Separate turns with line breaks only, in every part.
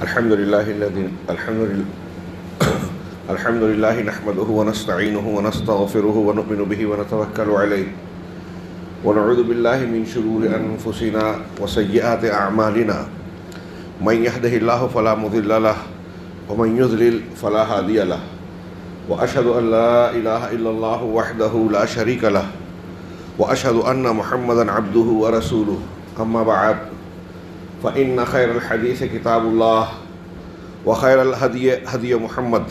الحمد لله نحمده ونستعينه ونستغفره ونؤمن به ونتوكل عليه ونعوذ بالله من شرور أنفسنا وسيئات أعمالنا من يهده الله فلا مضل له ومن يضلل فلا هادي له وأشهد أن لا إله إلا الله وحده لا شريك له وأشهد أن محمدا عبده ورسوله أما بعد فإن خير الحديث كتاب الله وخير الهدي هدي محمد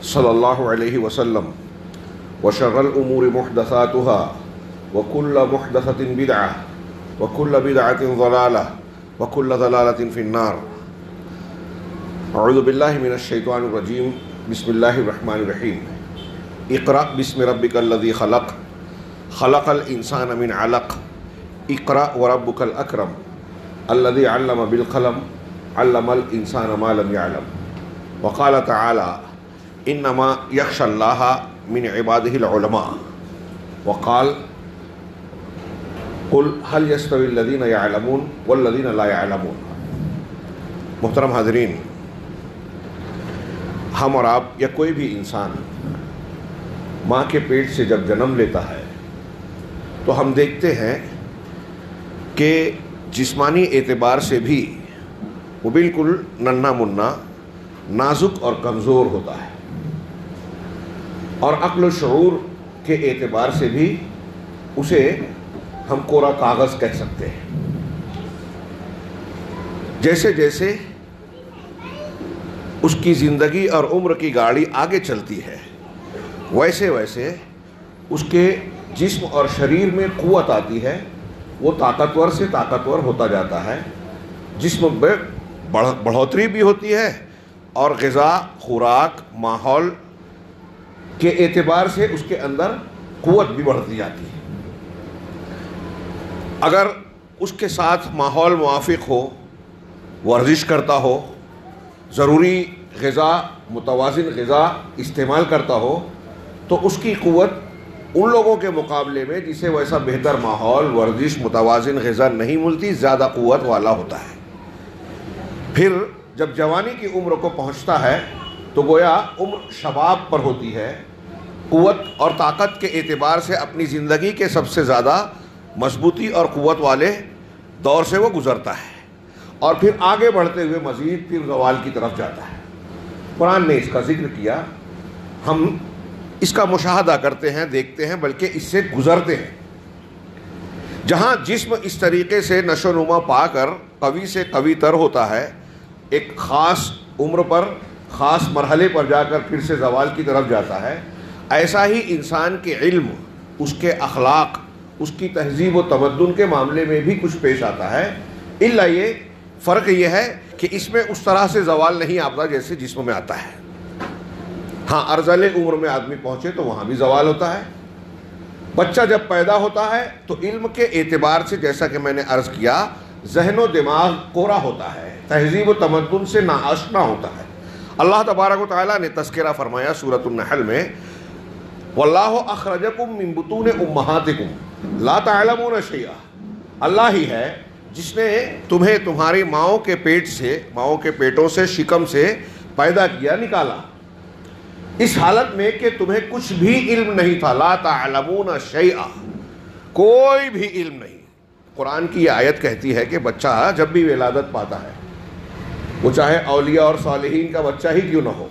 صلى الله عليه وسلم وشر الأمور محدثاتها وكل محدثة بدعة وكل بدعة ضلالة وكل ضلالة في النار. أعوذ بالله من الشيطان الرجيم. بسم الله الرحمن الرحيم. اقرأ باسم ربك الذي خلق خلق الإنسان من علق اقرأ وربك الأكرم الذي علم بالقلم علم الإنسان ما لم يعلم. وقال تعالى إنما يخشى الله من عباده العلماء. وقال قل هل يستوي الذين يعلمون والذين لا يعلمون. محترم حاضرین، ہم اور آپ یا کوئی بھی انسان ماں کے پیٹ سے جب جنم لیتا ہے تو ہم دیکھتے ہیں کہ جسمانی اعتبار سے بھی وہ بالکل ننھا منا نازک اور کمزور ہوتا ہے، اور عقل و شعور کے اعتبار سے بھی اسے ہم کورا کاغذ کہہ سکتے ہیں. جیسے جیسے اس کی زندگی اور عمر کی گاڑی آگے چلتی ہے ویسے ویسے اس کے جسم اور شریر میں قوت آتی ہے، وہ طاقتور سے طاقتور ہوتا جاتا ہے، جسم میں بڑھوتری بھی ہوتی ہے اور غذا خوراک ماحول کے اعتبار سے اس کے اندر قوت بھی بڑھتی جاتی ہے. اگر اس کے ساتھ ماحول موافق ہو، ورزش کرتا ہو، ضروری غذا متوازن غذا استعمال کرتا ہو، تو اس کی قوت ان لوگوں کے مقابلے میں جسے ویسا بہتر ماحول ورزش متوازن غذا نہیں ملتی زیادہ قوت والا ہوتا ہے. پھر جب جوانی کی عمر کو پہنچتا ہے تو گویا عمر شباب پر ہوتی ہے، قوت اور طاقت کے اعتبار سے اپنی زندگی کے سب سے زیادہ مضبوطی اور قوت والے دور سے وہ گزرتا ہے، اور پھر آگے بڑھتے ہوئے مزید پھر زوال کی طرف جاتا ہے. قرآن نے اس کا ذکر کیا، ہم اس کا مشاہدہ کرتے ہیں، دیکھتے ہیں، بلکہ اس سے گزرتے ہیں. جہاں جسم اس طریقے سے نشو و نما پا کر قوی سے قوی تر ہوتا ہے، ایک خاص عمر پر خاص مرحلے پر جا کر پھر سے زوال کی طرف جاتا ہے، ایسا ہی انسان کے علم، اس کے اخلاق، اس کی تہذیب و تمدن کے معاملے میں بھی کچھ پیش آتا ہے. الا یہ فرق یہ ہے کہ اس میں اس طرح سے زوال نہیں آتا جیسے جسم میں آتا ہے. ہاں، ارذل عمر میں آدمی پہنچے تو وہاں بھی زوال ہوتا ہے. بچہ جب پیدا ہوتا ہے تو علم کے اعتبار سے جیسا کہ میں نے عرض کیا ذہن و دماغ کورا ہوتا ہے، تہذیب و تمدن سے ناآشنا ہوتا ہے. اللہ تبارک و تعالیٰ نے تذکرہ فرمایا سورۃ النحل میں، واللہ اخرجکم من بطون امہاتکم لا تعلمون شیئا. اللہ ہی ہے جس نے تمہیں تمہاری ماؤں کے پیٹ سے، ماؤں کے پیٹوں سے، شکم سے پیدا کیا، نکالا، اس حالت میں کہ تمہیں کچھ بھی علم نہیں تھا. لا تعلمون شیئا، کوئی بھی علم نہیں. قرآن کی یہ آیت کہتی ہے کہ بچہ جب بھی ولادت پاتا ہے، وہ چاہے اولیاء اور صالحین کا بچہ ہی کیوں نہ ہو،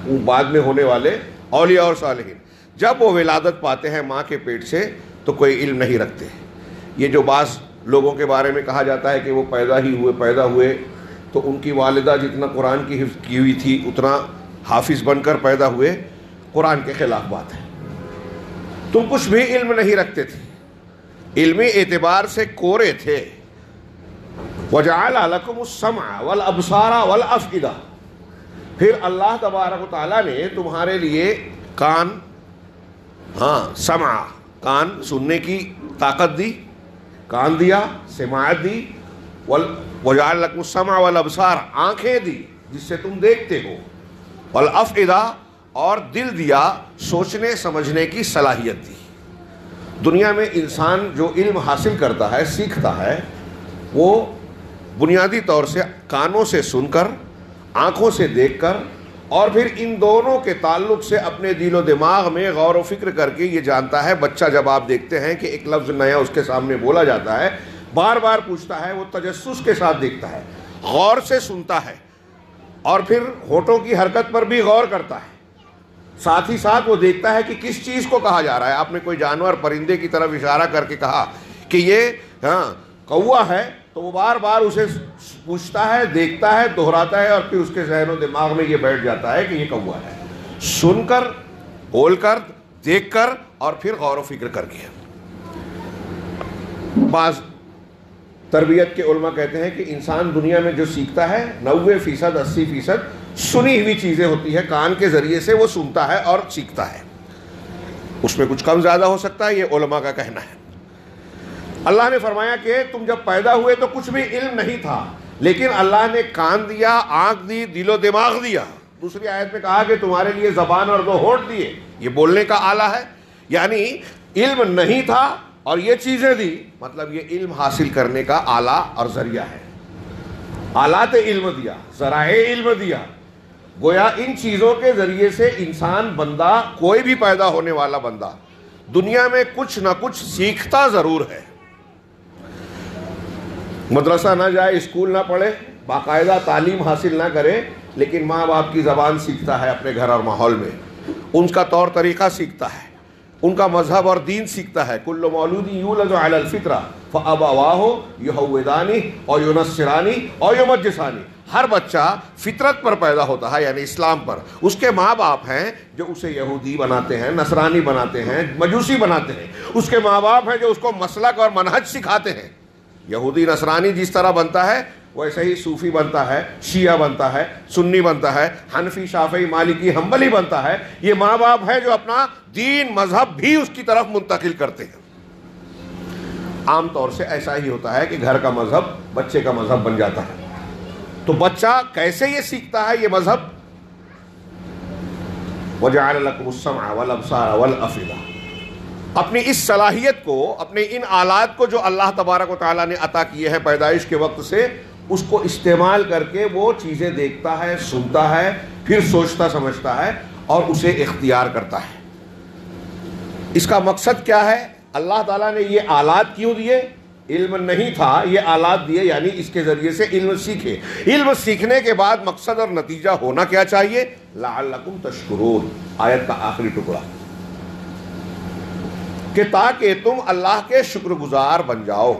وہ بعد میں ہونے والے اولیاء اور صالحین، جب وہ ولادت پاتے ہیں ماں کے پیٹ سے تو کوئی علم نہیں رکھتے. یہ جو بعض لوگوں کے بارے میں کہا جاتا ہے کہ وہ پیدا ہوئے تو ان کی والدہ جتنا قرآن کی حفظ کی ہوئی تھی اتنا حافظ بن کر پیدا ہوئے، قرآن کے خلاف بات ہے. تم کچھ بھی علم نہیں رکھتے تھے، علمی اعتبار سے کورے تھے. وَجَعَلَ لَكُمُ السَّمْعَ وَالْأَبْصَارَ وَالْأَفْئِدَةَ، پھر اللہ تبارک و تعالیٰ نے تمہارے لیے کان، سمع، کان سننے کی طاقت دی، کان دیا، سماعت دی. وَجَعَلَ لَكُمُ السَّمْعَ وَالْأَبْصَارَ، آنکھیں دی جس سے تم دیکھتے ہو. والافئدہ، اور دل دیا، سوچنے سمجھنے کی صلاحیت دی. دنیا میں انسان جو علم حاصل کرتا ہے، سیکھتا ہے، وہ بنیادی طور سے کانوں سے سن کر، آنکھوں سے دیکھ کر، اور پھر ان دونوں کے تعلق سے اپنے دل و دماغ میں غور و فکر کر کے یہ جانتا ہے. بچہ جب آپ دیکھتے ہیں کہ ایک لفظ نیا اس کے سامنے بولا جاتا ہے، بار بار پوچھتا ہے، وہ تجسس کے ساتھ دیکھتا ہے، غور سے سنتا ہے، اور پھر ہونٹوں کی حرکت پر بھی غور کرتا ہے. ساتھ ہی ساتھ وہ دیکھتا ہے کہ کس چیز کو کہا جا رہا ہے. آپ نے کوئی جانور پرندے کی طرف اشارہ کر کے کہا کہ یہ کوا ہے، تو وہ بار بار اسے پوچھتا ہے، دیکھتا ہے، دہراتا ہے، اور پھر اس کے ذہن و دماغ میں یہ بیٹھ جاتا ہے کہ یہ کوا ہے. سن کر، بول کر، دیکھ کر، اور پھر غور و فکر کر کے. بعض تربیت کے علماء کہتے ہیں کہ انسان دنیا میں جو سیکھتا ہے 90%، 80% سنی ہوئی چیزیں ہوتی ہیں. کان کے ذریعے سے وہ سنتا ہے اور سیکھتا ہے. اس میں کچھ کم زیادہ ہو سکتا ہے، یہ علماء کا کہنا ہے. اللہ نے فرمایا کہ تم جب پیدا ہوئے تو کچھ بھی علم نہیں تھا، لیکن اللہ نے کان دیا، آنکھ دی، دل و دماغ دیا. دوسری آیت میں کہا کہ تمہارے لیے زبان اور 2 ہونٹ دیے. یہ بولنے کا آلہ ہے. یعنی علم نہیں تھا اور یہ چیزیں دی، مطلب یہ علم حاصل کرنے کا آلہ اور ذریعہ ہے. آلات علم دیا، ذرائع علم دیا. گویا ان چیزوں کے ذریعے سے انسان، بندہ، کوئی بھی پیدا ہونے والا بندہ دنیا میں کچھ نہ کچھ سیکھتا ضرور ہے. مدرسہ نہ جائے، اسکول نہ پڑھے، باقاعدہ تعلیم حاصل نہ کرے، لیکن ماں باپ کی زبان سیکھتا ہے اپنے گھر اور ماحول میں. ان کا طور طریقہ سیکھتا ہے، ان کا مذہب اور دین سیکھتا ہے. کل مولود یولد علی الفطرہ فابواہ یہودانہ اور ینصرانہ اور یمجسانہ. ہر بچہ فطرت پر پیدا ہوتا ہے، یعنی اسلام پر. اس کے ماں باپ ہیں جو اسے یہودی بناتے ہیں، نصرانی بناتے ہیں، مجوسی بناتے ہیں. اس کے ماں باپ ہیں جو اس کو مسلک اور منہج سکھاتے ہیں. یہودی نصرانی جس طرح بنتا ہے ویسے ہی صوفی بنتا ہے، شیعہ بنتا ہے، سنی بنتا ہے، حنفی، شافعی، مالکی، حنبلی بنتا ہے. یہ ماں باپ ہیں جو اپنا دین، مذہب بھی اس کی طرف منتقل کرتے ہیں. عام طور سے ایسا ہی ہوتا ہے کہ گھر کا مذہب بچے کا مذہب بن جاتا ہے. تو بچہ کیسے یہ سیکھتا ہے یہ مذہب؟ وَجَعَلَ لَكُمُ السَّمْعَ وَالْأَبْصَارَ وَالْأَفْئِدَةَ. اپنی اس صلاحیت کو، اپنے ان آلات کو جو اللہ تبارک و تعالیٰ نے عطا کیے ہیں پیدائش کے وقت سے، اس کو استعمال کر کے وہ چیزیں دیکھتا ہے، سنتا ہے، پھر سوچتا سمجھتا ہے اور اسے اختیار کرتا ہے. اس کا مقصد کیا ہے؟ اللہ تعالیٰ نے یہ آلات کیوں دیے؟ علم نہیں تھا، یہ آلات دیے، یعنی اس کے ذریعے سے علم سیکھے. علم سیکھنے کے بعد مقصد اور نتیجہ ہونا کیا چاہیے؟ لعلکم تشکرون، آیت کا آخری ٹکڑا، کہ تاکہ تم اللہ کے شکر گزار بن جاؤ.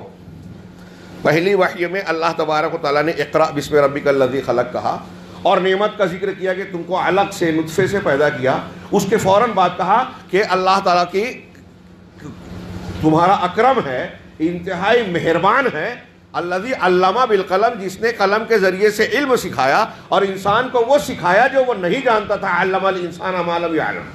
پہلی وحی میں اللہ تبارک و تعالیٰ نے اقرأ بسم ربک الذی خلق کہا اور نعمت کا ذکر کیا کہ تم کو علق سے، نطفے سے پیدا کیا. اس کے فوراً بعد کہا کہ اللہ تعالیٰ کی تمہارا اکرم ہے، انتہائی مہربان ہے، الذی علم بالقلم، جس نے قلم کے ذریعے سے علم سکھایا اور انسان کو وہ سکھایا جو وہ نہیں جانتا تھا. علم الانسان ما لم یعلم.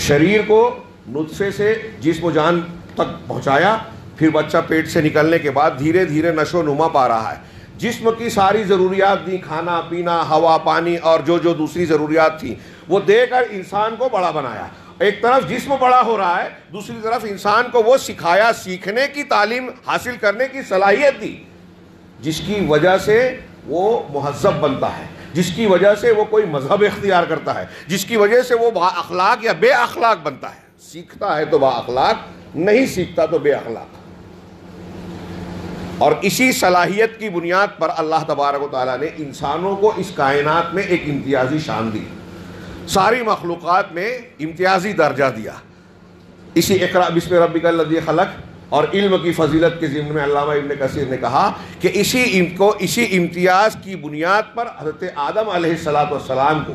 شریر کو نطفے سے جسم و جان تک پہنچایا، پھر بچہ پیٹ سے نکلنے کے بعد دھیرے دھیرے نشو و نما پا رہا ہے. جسم کی ساری ضروریات دی، کھانا پینا، ہوا پانی اور جو دوسری ضروریات تھیں وہ دے کر انسان کو بڑا بنایا. ایک طرف جسم بڑا ہو رہا ہے، دوسری طرف انسان کو وہ سکھایا، سیکھنے کی تعلیم حاصل کرنے کی صلاحیت دی، جس کی وجہ سے وہ مہذب بنتا ہے، جس کی وجہ سے وہ کوئی مذہب اختیار کرتا ہے، جس کی وجہ سے وہ با اخلاق یا بے اخلاق بنتا ہے. سیکھتا ہے تو با اخلاق، نہیں سیکھتا تو بے اخلاق. اور اسی صلاحیت کی بنیاد پر اللہ تبارک و تعالیٰ نے انسانوں کو اس کائنات میں ایک امتیازی شان دی، ساری مخلوقات میں امتیازی درجہ دیا. اسی اقرأ بسم ربک الذی خلق اور علم کی فضیلت کے ضمن میں علامہ ابن کثیر نے کہا کہ اسی امتیاز کی بنیاد پر حضرت آدم علیہ السلام کو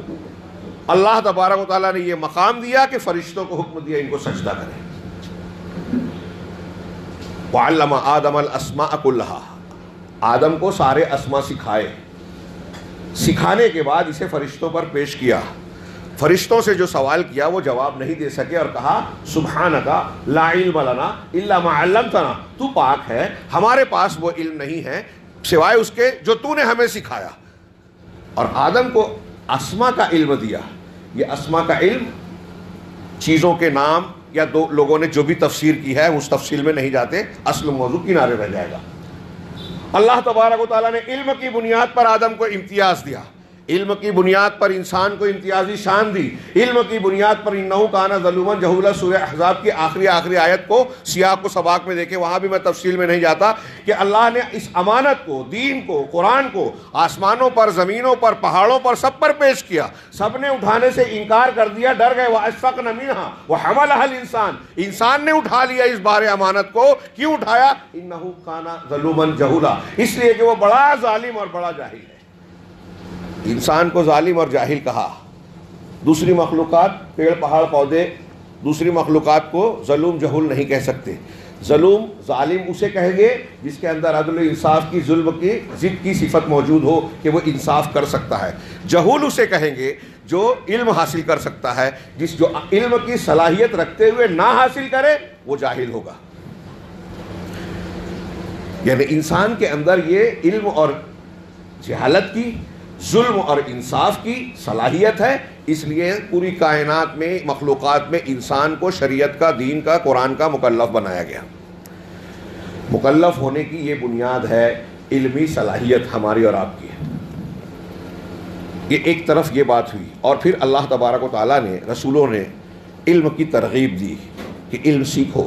اللہ تبارک و تعالیٰ نے یہ مقام دیا کہ فرشتوں کو حکم دیا ان کو سجدہ کریں. وعلم آدم الاسماء كلها، آدم کو سارے اسما سکھائے. سکھانے کے بعد اسے فرشتوں پر پیش کیا. فرشتوں سے جو سوال کیا وہ جواب نہیں دے سکے اور کہا سبحانک لا علم لنا الا ما علمتنا، تو پاک ہے، ہمارے پاس وہ علم نہیں ہے سوائے اس کے جو تو نے ہمیں سکھایا. اور آدم کو اسما کا علم دیا. یہ اسما کا علم چیزوں کے نام، یا دو لوگوں نے جو بھی تفسیر کی ہے اس تفصیل میں نہیں جاتے، اصل موضوع کنارے رہ جائے گا. اللہ تبارک و تعالیٰ نے علم کی بنیاد پر آدم کو امتیاز دیا، علم کی بنیاد پر انسان کو امتیازی شان دی، علم کی بنیاد پر انہو کان ظلوما جہولا۔ سورہ احزاب کی آخری آیت کو سیاق و سباق میں دیکھیں، وہاں بھی میں تفصیل میں نہیں جاتا کہ اللہ نے اس امانت کو، دین کو، قرآن کو آسمانوں پر، زمینوں پر، پہاڑوں پر، سب پر پیش کیا، سب نے اٹھانے سے انکار کر دیا، ڈر گئے۔ وَأَشْفَقْنَ مِنْهَا وَحَمَلَهَا الْإِنسَانُ، انسان نے اٹھا لیا اس بار امانت کو۔ کیوں اٹھایا؟ انہو کان ظلوما جہولا، اس لیے کہ وہ بڑا ظالم اور بڑا جاہل ہے۔ انسان کو ظالم اور جاہل کہا، دوسری مخلوقات، پیڑ پہاڑ پودے، دوسری مخلوقات کو ظلم جہول نہیں کہہ سکتے۔ ظلم، ظالم اسے کہیں گے جس کے اندر عدل و انصاف کی، ظلم کی ضد کی صفت موجود ہو کہ وہ انصاف کر سکتا ہے۔ جہول اسے کہیں گے جو علم حاصل کر سکتا ہے، جو علم کی صلاحیت رکھتے ہوئے نہ حاصل کرے وہ جاہل ہوگا۔ یعنی انسان کے اندر یہ علم اور جہالت کی، ظلم اور انصاف کی صلاحیت ہے، اس لیے پوری کائنات میں، مخلوقات میں انسان کو شریعت کا، دین کا، قرآن کا مکلف بنایا گیا۔ مکلف ہونے کی یہ بنیاد ہے علمی صلاحیت ہماری اور آپ کی۔ یہ ایک طرف یہ بات ہوئی، اور پھر اللہ تبارک و تعالیٰ نے، رسولوں نے علم کی ترغیب دی کہ علم سیکھو۔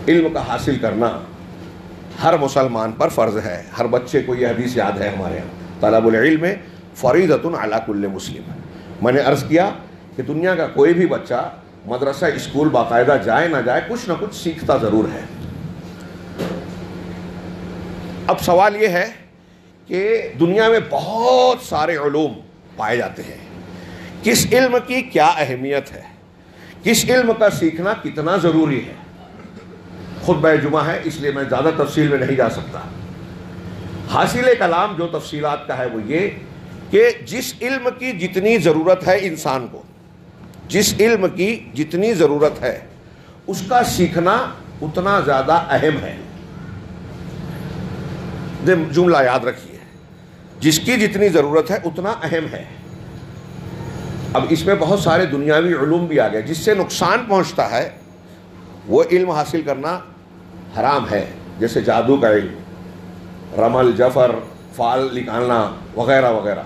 علم کا حاصل کرنا ہر مسلمان پر فرض ہے۔ ہر بچے کو یہ حدیث یاد ہے ہمارے یہاں، طلب العلم فریضۃ علی کل مسلم۔ میں نے عرض کیا کہ دنیا کا کوئی بھی بچہ مدرسہ، اسکول باقاعدہ جائے نہ جائے، کچھ نہ کچھ سیکھتا ضرور ہے۔ اب سوال یہ ہے کہ دنیا میں بہت سارے علوم پائے جاتے ہیں، کس علم کی کیا اہمیت ہے، کس علم کا سیکھنا کتنا ضروری ہے۔ خطبہ جمعہ ہے اس لیے میں زیادہ تفصیل میں نہیں جا سکتا۔ حاصل کلام جو تفصیلات کا ہے وہ یہ کہ جس علم کی جتنی ضرورت ہے انسان کو، جس علم کی جتنی ضرورت ہے اس کا سیکھنا اتنا زیادہ اہم ہے۔ جملہ یاد رکھیے، جس کی جتنی ضرورت ہے اتنا اہم ہے۔ اب اس میں بہت سارے دنیاوی علوم بھی آ گئے، جس سے نقصان پہنچتا ہے وہ علم حاصل کرنا حرام ہے، جیسے جادو کا علم، رمل، جفر، فال نکالنا وغیرہ وغیرہ۔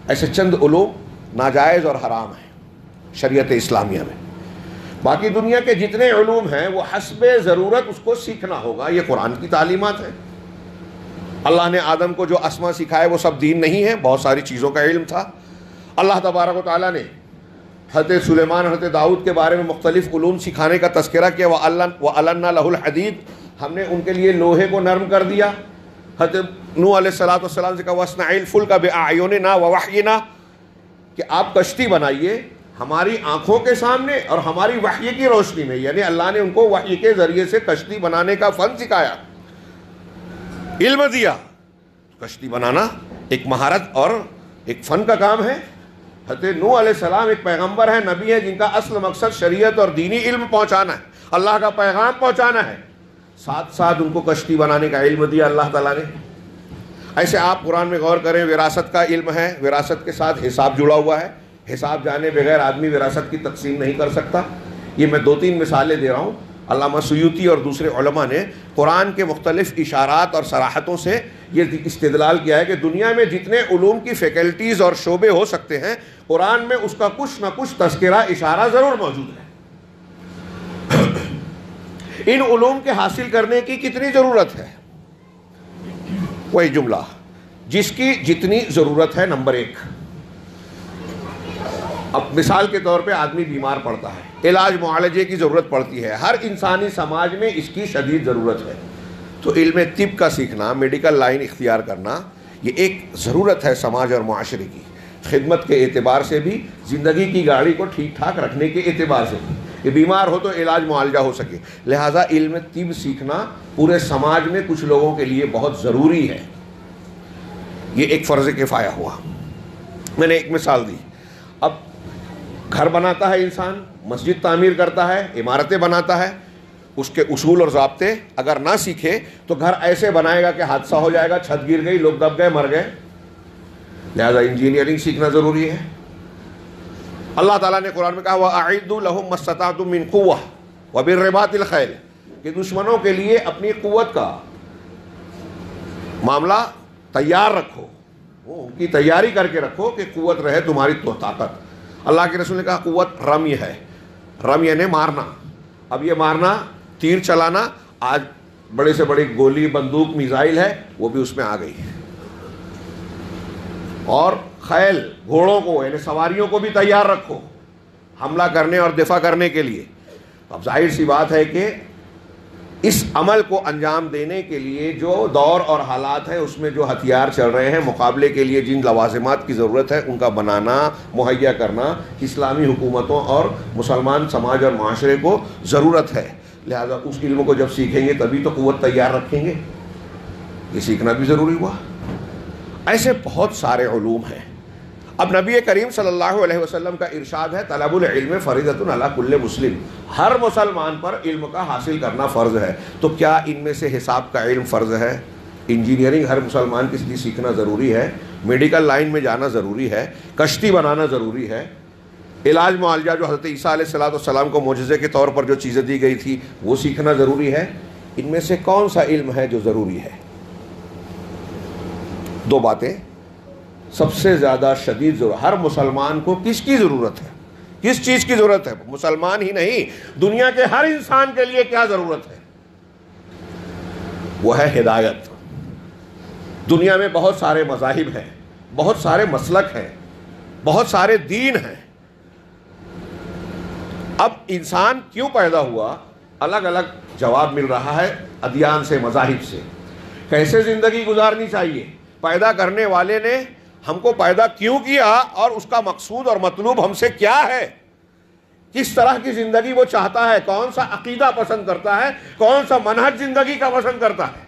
ایسے چند علوم ناجائز اور حرام ہیں شریعت اسلامیہ میں۔ باقی دنیا کے جتنے علوم ہیں وہ حسب ضرورت اس کو سیکھنا ہوگا، یہ قرآن کی تعلیمات ہے۔ اللہ نے آدم کو جو اسما سکھائے وہ سب دین نہیں ہے، بہت ساری چیزوں کا علم تھا۔ اللہ تبارک و تعالیٰ نے حضرت سلیمان، حضرت داؤد کے بارے میں مختلف علوم سکھانے کا تذکرہ کیا۔ وَأَلَنَّا لَهُ الْحَدِيدَ، ہم نے ان کے لیے لوہے کو نرم کر دیا۔ حضرت نوح علیہ السلام سے کہا وَاصْنَعِ الْفُلْكَ بِأَعْيُنِنَا وَوَحْيِنَا، کہ آپ کشتی بنائیے ہماری آنکھوں کے سامنے اور ہماری وحی کی روشنی میں۔ یعنی اللہ نے ان کو وحی کے ذریعے سے کشتی بنانے کا فن سکھایا، علم دیا۔ کشتی بنانا ایک مہارت اور ایک فن کا کام ہے۔ حضرت نوح علیہ السلام ایک پیغمبر ہے، نبی ہے، جن کا اصل مقصد شریعت اور دینی علم پہنچانا ہے، اللہ کا پیغام پہنچانا ہے۔ ساتھ ساتھ ان کو کشتی بنانے کا علم دیا اللہ تعالیٰ نے۔ ایسے آپ قرآن میں غور کریں، وراثت کا علم ہے، وراثت کے ساتھ حساب جڑا ہوا ہے، حساب جانے بغیر آدمی وراثت کی تقسیم نہیں کر سکتا۔ یہ میں 2-3 مثالیں دے رہا ہوں۔ علامہ سیوطی اور دوسرے علماء نے قرآن کے مختلف اشارات اور صراحتوں سے یہ استدلال کیا ہے کہ دنیا میں جتنے علوم کی فیکلٹیز اور شعبے ہو سکتے ہیں، قرآن میں اس کا کچھ نہ کچھ تذکرہ، اشارہ ضرور موجود ہے۔ ان علوم کے حاصل کرنے کی کتنی ضرورت ہے؟ وہی جملہ، جس کی جتنی ضرورت ہے۔ نمبر 1، اب مثال کے طور پہ آدمی بیمار پڑتا ہے، علاج معالجے کی ضرورت پڑتی ہے، ہر انسانی سماج میں اس کی شدید ضرورت ہے۔ تو علم طب کا سیکھنا، میڈیکل لائن اختیار کرنا، یہ ایک ضرورت ہے سماج اور معاشرے کی، خدمت کے اعتبار سے بھی، زندگی کی گاڑی کو ٹھیک ٹھاک رکھنے کے اعتبار سے بھی، کہ بیمار ہو تو علاج معالجہ ہو سکے۔ لہٰذا علم طب سیکھنا پورے سماج میں کچھ لوگوں کے لیے بہت ضروری ہے۔ یہ ایک فرض کفایہ ہوا۔ میں نے ایک مثال دی۔ اب گھر بناتا ہے انسان، مسجد تعمیر کرتا ہے، عمارتیں بناتا ہے، اس کے اصول اور ضابطے اگر نہ سیکھے تو گھر ایسے بنائے گا کہ حادثہ ہو جائے گا، چھت گر گئی، لوگ دب گئے، مر گئے۔ لہذا انجینئرنگ سیکھنا ضروری ہے۔ اللہ تعالیٰ نے قرآن میں کہا وَأَعِدُّوا لَهُم مَّا اسْتَطَعْتُم مِّن قُوَّةٍ وَبِالرِّبَاطِ الْخَيْلِ، کہ دشمنوں کے لیے اپنی قوت کا، معاملہ تیار رکھو، وہ ان کی تیاری کر کے رکھو کہ قوت رہے تمہاری تو طاقت۔ اللہ کے رسول نے کہا قوت رمی ہے، رمی یعنی مارنا۔ اب یہ مارنا، تیر چلانا، آج بڑے سے بڑی گولی، بندوق، میزائل ہے، وہ بھی اس میں آ گئی ہے۔ اور خیل، گھوڑوں کو یعنی سواریوں کو بھی تیار رکھو حملہ کرنے اور دفاع کرنے کے لیے۔ اب ظاہر سی بات ہے کہ اس عمل کو انجام دینے کے لیے جو دور اور حالات ہیں اس میں جو ہتھیار چل رہے ہیں، مقابلے کے لیے جن لوازمات کی ضرورت ہے ان کا بنانا، مہیا کرنا اسلامی حکومتوں اور مسلمان سماج اور معاشرے کو ضرورت ہے۔ لہذا اس علم کو جب سیکھیں گے تبھی تو قوت تیار رکھیں گے، یہ سیکھنا بھی ضروری ہوا۔ ایسے بہت سارے علوم ہیں۔ اب نبی کریم صلی اللہ علیہ وسلم کا ارشاد ہے طلب العلم فریضۃ علی کل مسلم، ہر مسلمان پر علم کا حاصل کرنا فرض ہے۔ تو کیا ان میں سے حساب کا علم فرض ہے؟ انجینئرنگ ہر مسلمان کے لیے سیکھنا ضروری ہے، میڈیکل لائن میں جانا ضروری ہے، کشتی بنانا ضروری ہے، علاج معالجہ جو حضرت عیسیٰ علیہ السلام کو معجزے کے طور پر جو چیزیں دی گئی تھی وہ سیکھنا ضروری ہے۔ ان میں سے کون سا علم ہے جو ضروری ہے؟ دو باتیں سب سے زیادہ شدید ضرورت، ہر مسلمان کو کس کی ضرورت ہے؟ کس چیز کی ضرورت ہے؟ مسلمان ہی نہیں، دنیا کے ہر انسان کے لیے کیا ضرورت ہے؟ وہ ہے ہدایت۔ دنیا میں بہت سارے مذاہب ہیں، بہت سارے مسلک ہیں، بہت سارے دین ہیں۔ اب انسان کیوں پیدا ہوا؟ الگ الگ جواب مل رہا ہے ادیان سے، مذاہب سے۔ کیسے زندگی گزارنی چاہیے؟ پیدا کرنے والے نے ہم کو پیدا کیوں کیا اور اس کا مقصود اور مطلوب ہم سے کیا ہے؟ کس طرح کی زندگی وہ چاہتا ہے؟ کون سا عقیدہ پسند کرتا ہے؟ کون سا منہج زندگی کا پسند کرتا ہے؟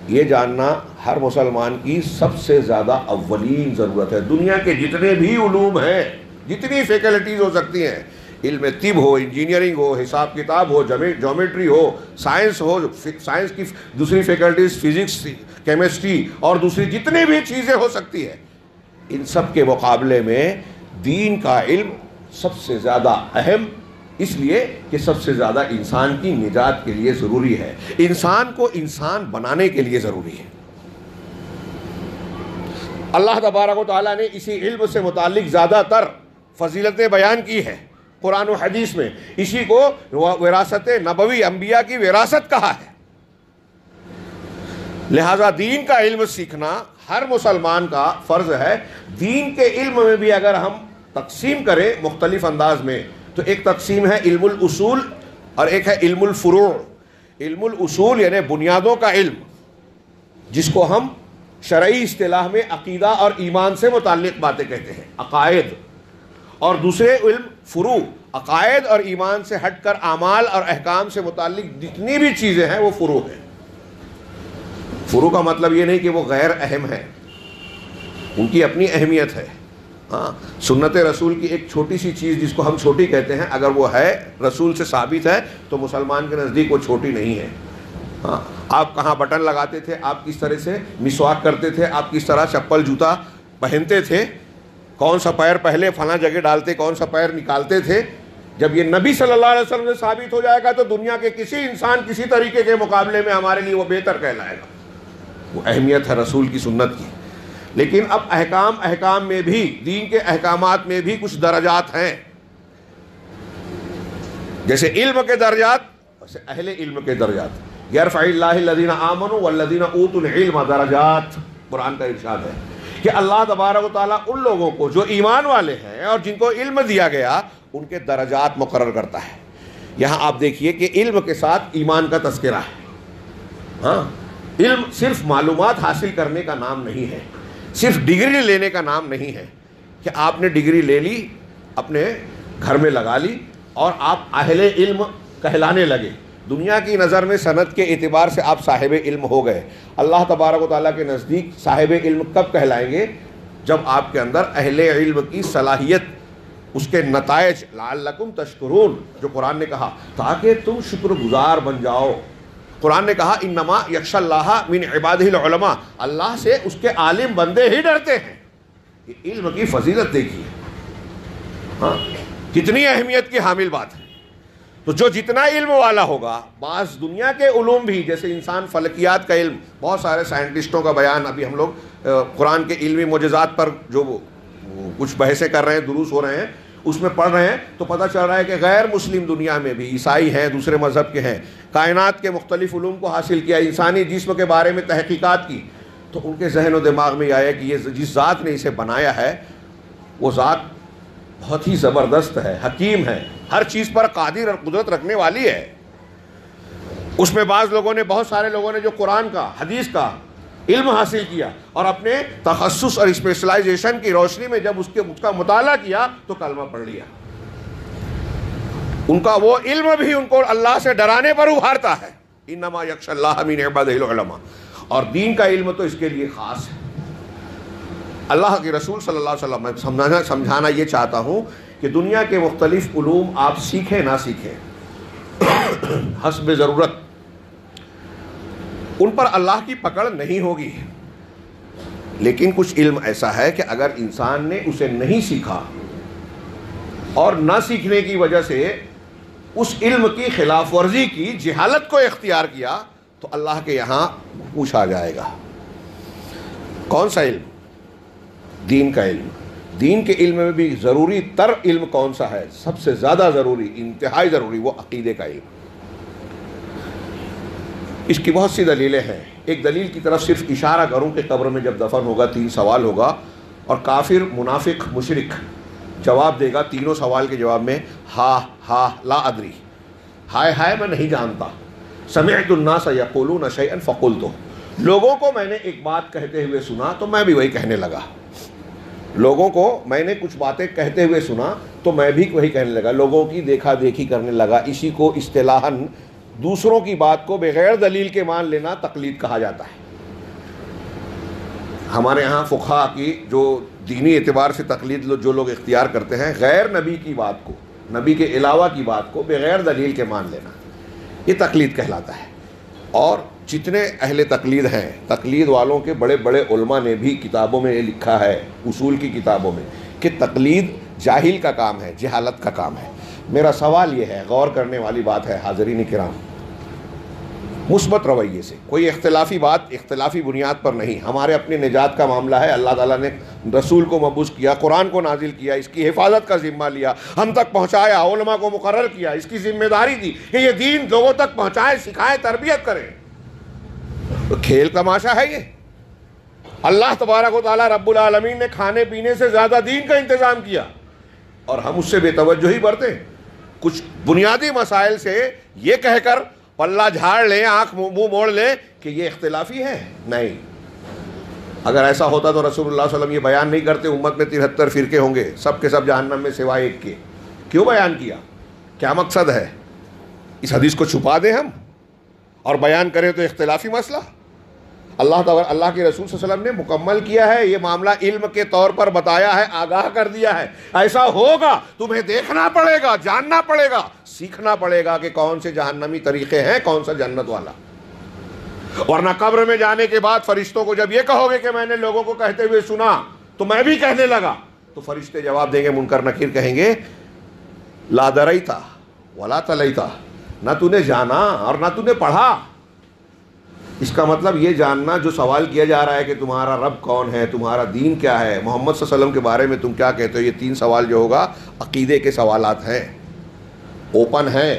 یہ جاننا ہر مسلمان کی سب سے زیادہ اولین ضرورت ہے۔ دنیا کے جتنے بھی علوم ہیں، جتنی فیکلٹیز ہو سکتی ہیں، علم طب ہو، انجینئرنگ ہو، حساب کتاب ہو، جیومیٹری ہو، سائنس ہو، سائنس کی دوسری فیکلٹیز، فزکس، کیمسٹری اور دوسری جتنی بھی چیزیں ہو سکتی ہیں، ان سب کے مقابلے میں دین کا علم سب سے زیادہ اہم، اس لیے کہ سب سے زیادہ انسان کی نجات کے لیے ضروری ہے، انسان کو انسان بنانے کے لیے ضروری ہے۔ اللہ تبارک و تعالیٰ نے اسی علم سے متعلق زیادہ تر فضیلتیں بیان کی ہیں قرآن و حدیث میں، اسی کو وراثت نبوی، انبیاء کی وراثت کہا ہے۔ لہذا دین کا علم سیکھنا ہر مسلمان کا فرض ہے۔ دین کے علم میں بھی اگر ہم تقسیم کریں مختلف انداز میں تو ایک تقسیم ہے علم الاصول اور ایک ہے علم الفروع۔ علم الاصول یعنی بنیادوں کا علم، جس کو ہم شرعی اصطلاح میں عقیدہ اور ایمان سے متعلق باتیں کہتے ہیں، عقائد، اور دوسرے علم فروع، عقائد اور ایمان سے ہٹ کر اعمال اور احکام سے متعلق جتنی بھی چیزیں ہیں وہ فروع ہیں۔ فروع کا مطلب یہ نہیں کہ وہ غیر اہم ہیں، ان کی اپنی اہمیت ہے۔ ہاں، سنت رسول کی ایک چھوٹی سی چیز جس کو ہم چھوٹی کہتے ہیں، اگر وہ ہے رسول سے ثابت ہے تو مسلمان کے نزدیک وہ چھوٹی نہیں ہے۔ ہاں، آپ کہاں بٹن لگاتے تھے، آپ کس طرح سے مسواک کرتے تھے، آپ کس طرح چپل جوتا پہنتے تھے، کون سا پیر پہلے فلاں جگہ ڈالتے، کون سا پیر نکالتے تھے، جب یہ نبی صلی اللہ علیہ وسلم سے ثابت ہو جائے گا تو دنیا کے کسی انسان کسی طریقے کے مقابلے میں ہمارے لیے وہ بہتر کہلائے گا۔ وہ اہمیت ہے رسول کی سنت کی۔ لیکن اب احکام میں بھی، دین کے احکامات میں بھی کچھ درجات ہیں، جیسے علم کے درجات، ویسے اہل علم کے درجات۔ یرفع اللہ الذین آمنوا والذین اوتوا العلم درجات، قرآن کا ارشاد ہے کہ اللہ تبارک و تعالیٰ ان لوگوں کو جو ایمان والے ہیں اور جن کو علم دیا گیا ان کے درجات مقرر کرتا ہے۔ یہاں آپ دیکھیے کہ علم کے ساتھ ایمان کا تذکرہ ہے۔ ہاں، علم صرف معلومات حاصل کرنے کا نام نہیں ہے، صرف ڈگری لینے کا نام نہیں ہے کہ آپ نے ڈگری لے لی، اپنے گھر میں لگا لی اور آپ اہل علم کہلانے لگے۔ دنیا کی نظر میں سند کے اعتبار سے آپ صاحب علم ہو گئے۔ اللہ تبارک و تعالیٰ کے نزدیک صاحب علم کب کہلائیں گے؟ جب آپ کے اندر اہل علم کی صلاحیت، اس کے نتائج، لعلکم تشکرون، جو قرآن نے کہا تاکہ تم شکر گزار بن جاؤ۔ قرآن نے کہا انما یخشی اللہ من عبادہ العلماء، اللہ سے اس کے عالم بندے ہی ڈرتے ہیں۔ یہ علم کی فضیلت دیکھیے، ہاں کتنی اہمیت کی حامل بات ہے۔ تو جو جتنا علم والا ہوگا، بعض دنیا کے علوم بھی، جیسے انسان فلکیات کا علم، بہت سارے سائنٹسٹوں کا بیان، ابھی ہم لوگ قرآن کے علمی معجزات پر جو کچھ بحثیں کر رہے ہیں، دروس ہو رہے ہیں، اس میں پڑھ رہے ہیں تو پتہ چل رہا ہے کہ غیر مسلم دنیا میں بھی، عیسائی ہیں، دوسرے مذہب کے ہیں، کائنات کے مختلف علوم کو حاصل کیا، انسانی جسم کے بارے میں تحقیقات کی، تو ان کے ذہن و دماغ میں آیا کہ یہ جس ذات نے اسے بنایا ہے وہ ذات بہت ہی زبردست ہے، حکیم ہے، ہر چیز پر قادر اور قدرت رکھنے والی ہے۔ اس میں بعض لوگوں نے، بہت سارے لوگوں نے جو قرآن کا، حدیث کا علم حاصل کیا اور اپنے تخصص اور اسپیشلائزیشن کی روشنی میں جب اس کا مطالعہ کیا تو کلمہ پڑھ لیا۔ ان کا وہ علم بھی ان کو اللہ سے ڈرانے پر ابھارتا ہے، انما یخشی اللہ من عبادہ العلماء، اور دین کا علم تو اس کے لیے خاص ہے۔ اللہ کے رسول صلی اللہ علیہ وسلم، میں سمجھانا یہ چاہتا ہوں کہ دنیا کے مختلف علوم آپ سیکھیں نہ سیکھیں، حسب ضرورت ان پر اللہ کی پکڑ نہیں ہوگی، لیکن کچھ علم ایسا ہے کہ اگر انسان نے اسے نہیں سیکھا اور نہ سیکھنے کی وجہ سے اس علم کی خلاف ورزی کی، جہالت کو اختیار کیا، تو اللہ کے یہاں پوچھا جائے گا۔ کون سا علم؟ دین کا علم۔ دین کے علم میں بھی ضروری تر علم کون سا ہے؟ سب سے زیادہ ضروری، انتہائی ضروری، وہ عقیدے کا علم۔ اس کی بہت سی دلیلیں ہیں۔ ایک دلیل کی طرف صرف اشارہ کروں کہ قبر میں جب دفن ہوگا 3 سوال ہوگا، اور کافر، منافق، مشرک جواب دے گا تینوں سوال کے جواب میں ہا لا ادری، ہائے ہائے میں نہیں جانتا، سمعت الناس یقولون شیئا فقلت، لوگوں کو میں نے ایک بات کہتے ہوئے سنا تو میں بھی وہی کہنے لگا، لوگوں کو میں نے کچھ باتیں کہتے ہوئے سنا تو میں بھی وہی کہنے لگا، لوگوں کی دیکھا دیکھی کرنے لگا۔ اسی کو اصطلاحاً دوسروں کی بات کو بغیر دلیل کے مان لینا تقلید کہا جاتا ہے۔ ہمارے ہاں فقہا کی جو دینی اعتبار سے تقلید جو لوگ اختیار کرتے ہیں، غیر نبی کی بات کو، نبی کے علاوہ کی بات کو بغیر دلیل کے مان لینا، یہ تقلید کہلاتا ہے۔ اور جتنے اہل تقلید ہیں، تقلید والوں کے بڑے بڑے علماء نے بھی کتابوں میں یہ لکھا ہے، اصول کی کتابوں میں، کہ تقلید جاہل کا کام ہے، جہالت کا کام ہے۔ میرا سوال یہ ہے، غور کرنے والی بات ہے حاضرین کرام، مثبت رویے سے، کوئی اختلافی بات اختلافی بنیاد پر نہیں، ہمارے اپنے نجات کا معاملہ ہے، اللہ تعالیٰ نے رسول کو مبعوث کیا، قرآن کو نازل کیا، اس کی حفاظت کا ذمہ لیا، ہم تک پہنچایا، علماء کو مقرر کیا، اس کی ذمہ داری دی کہ یہ دین لوگوں تک پہنچائیں، سکھائیں، تربیت کریں۔ کھیل تماشا ہے یہ؟ اللہ تبارک و تعالیٰ رب العالمین نے کھانے پینے سے زیادہ دین کا انتظام کیا، اور ہم اس سے بے توجہی برتیں، کچھ بنیادی مسائل سے یہ کہہ کر پلہ جھاڑ لیں، آنکھ منہ موڑ لیں کہ یہ اختلافی ہے۔ نہیں، اگر ایسا ہوتا تو رسول اللہ صلی اللہ علیہ وسلم یہ بیان نہیں کرتے امت میں 73 فرقے ہوں گے، سب کے سب جہنم میں سوائے ایک کے۔ کیوں بیان کیا؟ کیا مقصد ہے؟ اس حدیث کو چھپا دیں ہم اور بیان کریں تو اختلافی مسئلہ؟ اللہ کے رسول صلی اللہ علیہ وسلم نے مکمل کیا ہے، یہ معاملہ علم کے طور پر بتایا ہے، آگاہ کر دیا ہے، ایسا ہوگا تمہیں دیکھنا پڑے گا، جاننا پڑے گا، سیکھنا پڑے گا کہ کون سے جہنمی طریقے ہیں، کون سا جنت والا۔ ورنہ قبر میں جانے کے بعد فرشتوں کو جب یہ کہو گے کہ میں نے لوگوں کو کہتے ہوئے سنا تو میں بھی کہنے لگا، تو فرشتے جواب دیں گے، منکر نکیر کہیں گے، لا دریتا ولا تلیتا، نہ تو نے جانا اور نہ تو نے پڑھا۔ اس کا مطلب یہ جاننا جو سوال کیا جا رہا ہے کہ تمہارا رب کون ہے، تمہارا دین کیا ہے، محمد صلی اللہ علیہ وسلم کے بارے میں تم کیا کہتے ہو، یہ 3 سوال جو ہوگا عقیدے کے سوالات ہیں، اوپن ہے،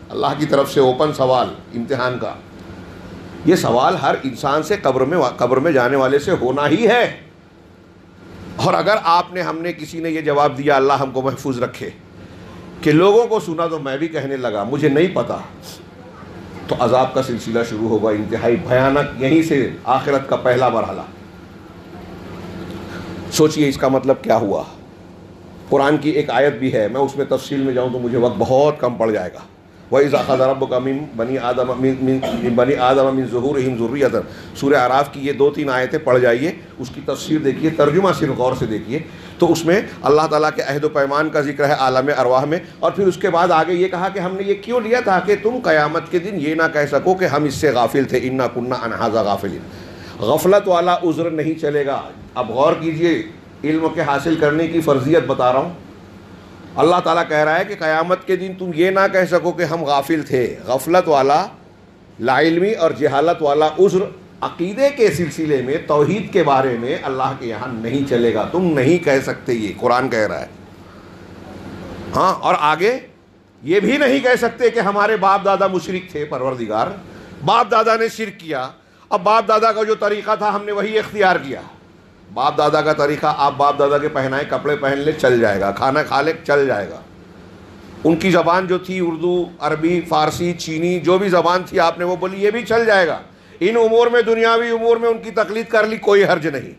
اللہ کی طرف سے اوپن سوال امتحان کا۔ یہ سوال ہر انسان سے قبر میں جانے والے سے ہونا ہی ہے۔ اور اگر آپ نے، ہم نے، کسی نے یہ جواب دیا، اللہ ہم کو محفوظ رکھے، کہ لوگوں کو سنا تو میں بھی کہنے لگا، مجھے نہیں پتا، تو عذاب کا سلسلہ شروع ہوگا، انتہائی بھیانک، یہیں سے آخرت کا پہلا مرحلہ۔ سوچئے اس کا مطلب کیا ہوا۔ قرآن کی ایک آیت بھی ہے، میں اس میں تفصیل میں جاؤں تو مجھے وقت بہت کم پڑ جائے گا۔ وَإِذَا أَخَذَ رَبُّكَ مِن بَنِي آدَمَ مِن ظُهُورِهِمْ ذُرِّيَّتَهُمْ، سورہ اعراف کی یہ 2-3 آیتیں پڑھ جائیے، اس کی تفسیر دیکھیے، ترجمہ صرف غور سے دیکھیے، تو اس میں اللہ تعالیٰ کے عہد و پیمان کا ذکر ہے عالم ارواح میں، اور پھر اس کے بعد آگے یہ کہا کہ ہم نے یہ کیوں لیا تھا کہ تم قیامت کے دن یہ نہ کہہ سکو کہ ہم اس سے غافل تھے، اِنَّا كُنَّا عَنْ هَٰذَا غَافِلِينَ۔ غفلت والا عذر نہیں چلے گا۔ اب غور کیجئے، علم کے حاصل کرنے کی فرضیت بتا رہا ہوں، اللہ تعالیٰ کہہ رہا ہے کہ قیامت کے دن تم یہ نہ کہہ سکو کہ ہم غافل تھے. غفلت والا، لا علمی اور جہالت والا عذر عقیدے کے سلسلے میں، توحید کے بارے میں اللہ کے یہاں نہیں چلے گا. تم نہیں کہہ سکتے، یہ قرآن کہہ رہا ہے. ہاں، اور آگے یہ بھی نہیں کہہ سکتے کہ ہمارے باپ دادا مشرک تھے. پروردگار، باپ دادا نے شرک کیا، اب باپ دادا کا جو طریقہ تھا ہم نے وہی اختیار کیا. باپ دادا کا طریقہ، آپ باپ دادا کے پہنائے کپڑے پہن لے چل جائے گا، کھانا کھا لے چل جائے گا. ان کی زبان جو تھی اردو، عربی، فارسی، چینی، جو بھی زبان تھی آپ نے وہ بولی، یہ بھی چل جائے گا. ان امور میں، دنیاوی امور میں ان کی تقلید کر لی، کوئی حرج نہیں.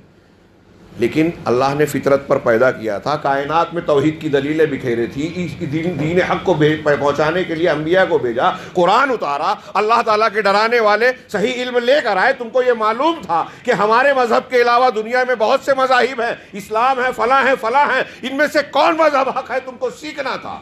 لیکن اللہ نے فطرت پر پیدا کیا تھا، کائنات میں توحید کی دلیلیں بکھیرے تھی، دین حق کو پہنچانے کے لیے انبیاء کو بھیجا، قرآن اتارا، اللہ تعالیٰ کے ڈرانے والے صحیح علم لے کر آئے. تم کو یہ معلوم تھا کہ ہمارے مذہب کے علاوہ دنیا میں بہت سے مذاہب ہیں، اسلام ہے، فلاں ہے، فلاں ہے، ان میں سے کون مذہب حق ہے تم کو سیکھنا تھا.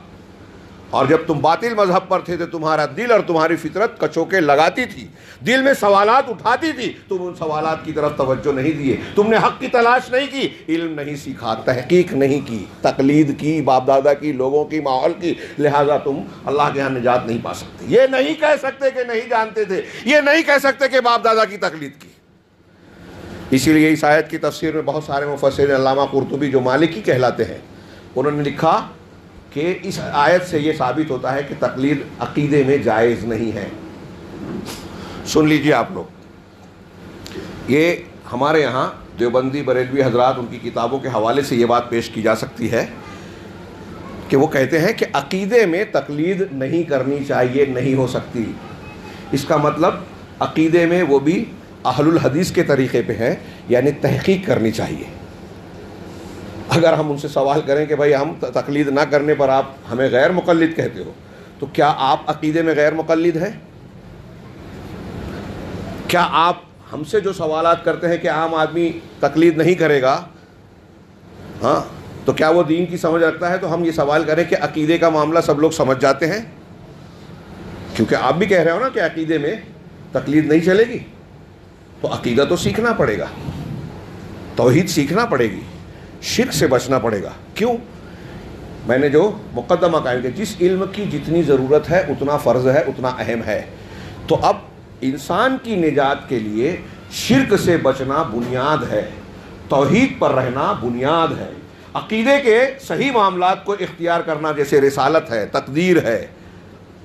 اور جب تم باطل مذہب پر تھے تو تمہارا دل اور تمہاری فطرت کچوکے لگاتی تھی، دل میں سوالات اٹھاتی تھی، تم ان سوالات کی طرف توجہ نہیں دیے، تم نے حق کی تلاش نہیں کی، علم نہیں سیکھا، تحقیق نہیں کی، تقلید کی، باپ دادا کی، لوگوں کی، ماحول کی، لہٰذا تم اللہ کے ہاں نجات نہیں پا سکتے. یہ نہیں کہہ سکتے کہ نہیں جانتے تھے، یہ نہیں کہہ سکتے کہ باپ دادا کی تقلید کی. اسی لیے اس آیت کی تفسیر میں بہت سارے مفسرین، علامہ قرطبی جو مالکی کہلاتے ہیں، انہوں نے لکھا کہ اس آیت سے یہ ثابت ہوتا ہے کہ تقلید عقیدے میں جائز نہیں ہے. سن لیجئے آپ لوگ، یہ ہمارے یہاں دیوبندی بریلوی حضرات، ان کی کتابوں کے حوالے سے یہ بات پیش کی جا سکتی ہے کہ وہ کہتے ہیں کہ عقیدے میں تقلید نہیں کرنی چاہیے، نہیں ہو سکتی. اس کا مطلب عقیدے میں وہ بھی اہل الحدیث کے طریقے پہ ہے، یعنی تحقیق کرنی چاہیے. اگر ہم ان سے سوال کریں کہ بھائی ہم تقلید نہ کرنے پر آپ ہمیں غیر مقلد کہتے ہو، تو کیا آپ عقیدے میں غیر مقلد ہیں؟ کیا آپ ہم سے جو سوالات کرتے ہیں کہ عام آدمی تقلید نہیں کرے گا، ہاں، تو کیا وہ دین کی سمجھ رکھتا ہے؟ تو ہم یہ سوال کریں کہ عقیدے کا معاملہ سب لوگ سمجھ جاتے ہیں؟ کیونکہ آپ بھی کہہ رہے ہو نا کہ عقیدے میں تقلید نہیں چلے گی، تو عقیدہ تو سیکھنا پڑے گا، توحید سیکھنا پڑے گی، شرک سے بچنا پڑے گا. کیوں؟ میں نے جو مقدمہ قائم کیا، جس علم کی جتنی ضرورت ہے اتنا فرض ہے، اتنا اہم ہے. تو اب انسان کی نجات کے لیے شرک سے بچنا بنیاد ہے، توحید پر رہنا بنیاد ہے. عقیدے کے صحیح معاملات کو اختیار کرنا، جیسے رسالت ہے، تقدیر ہے،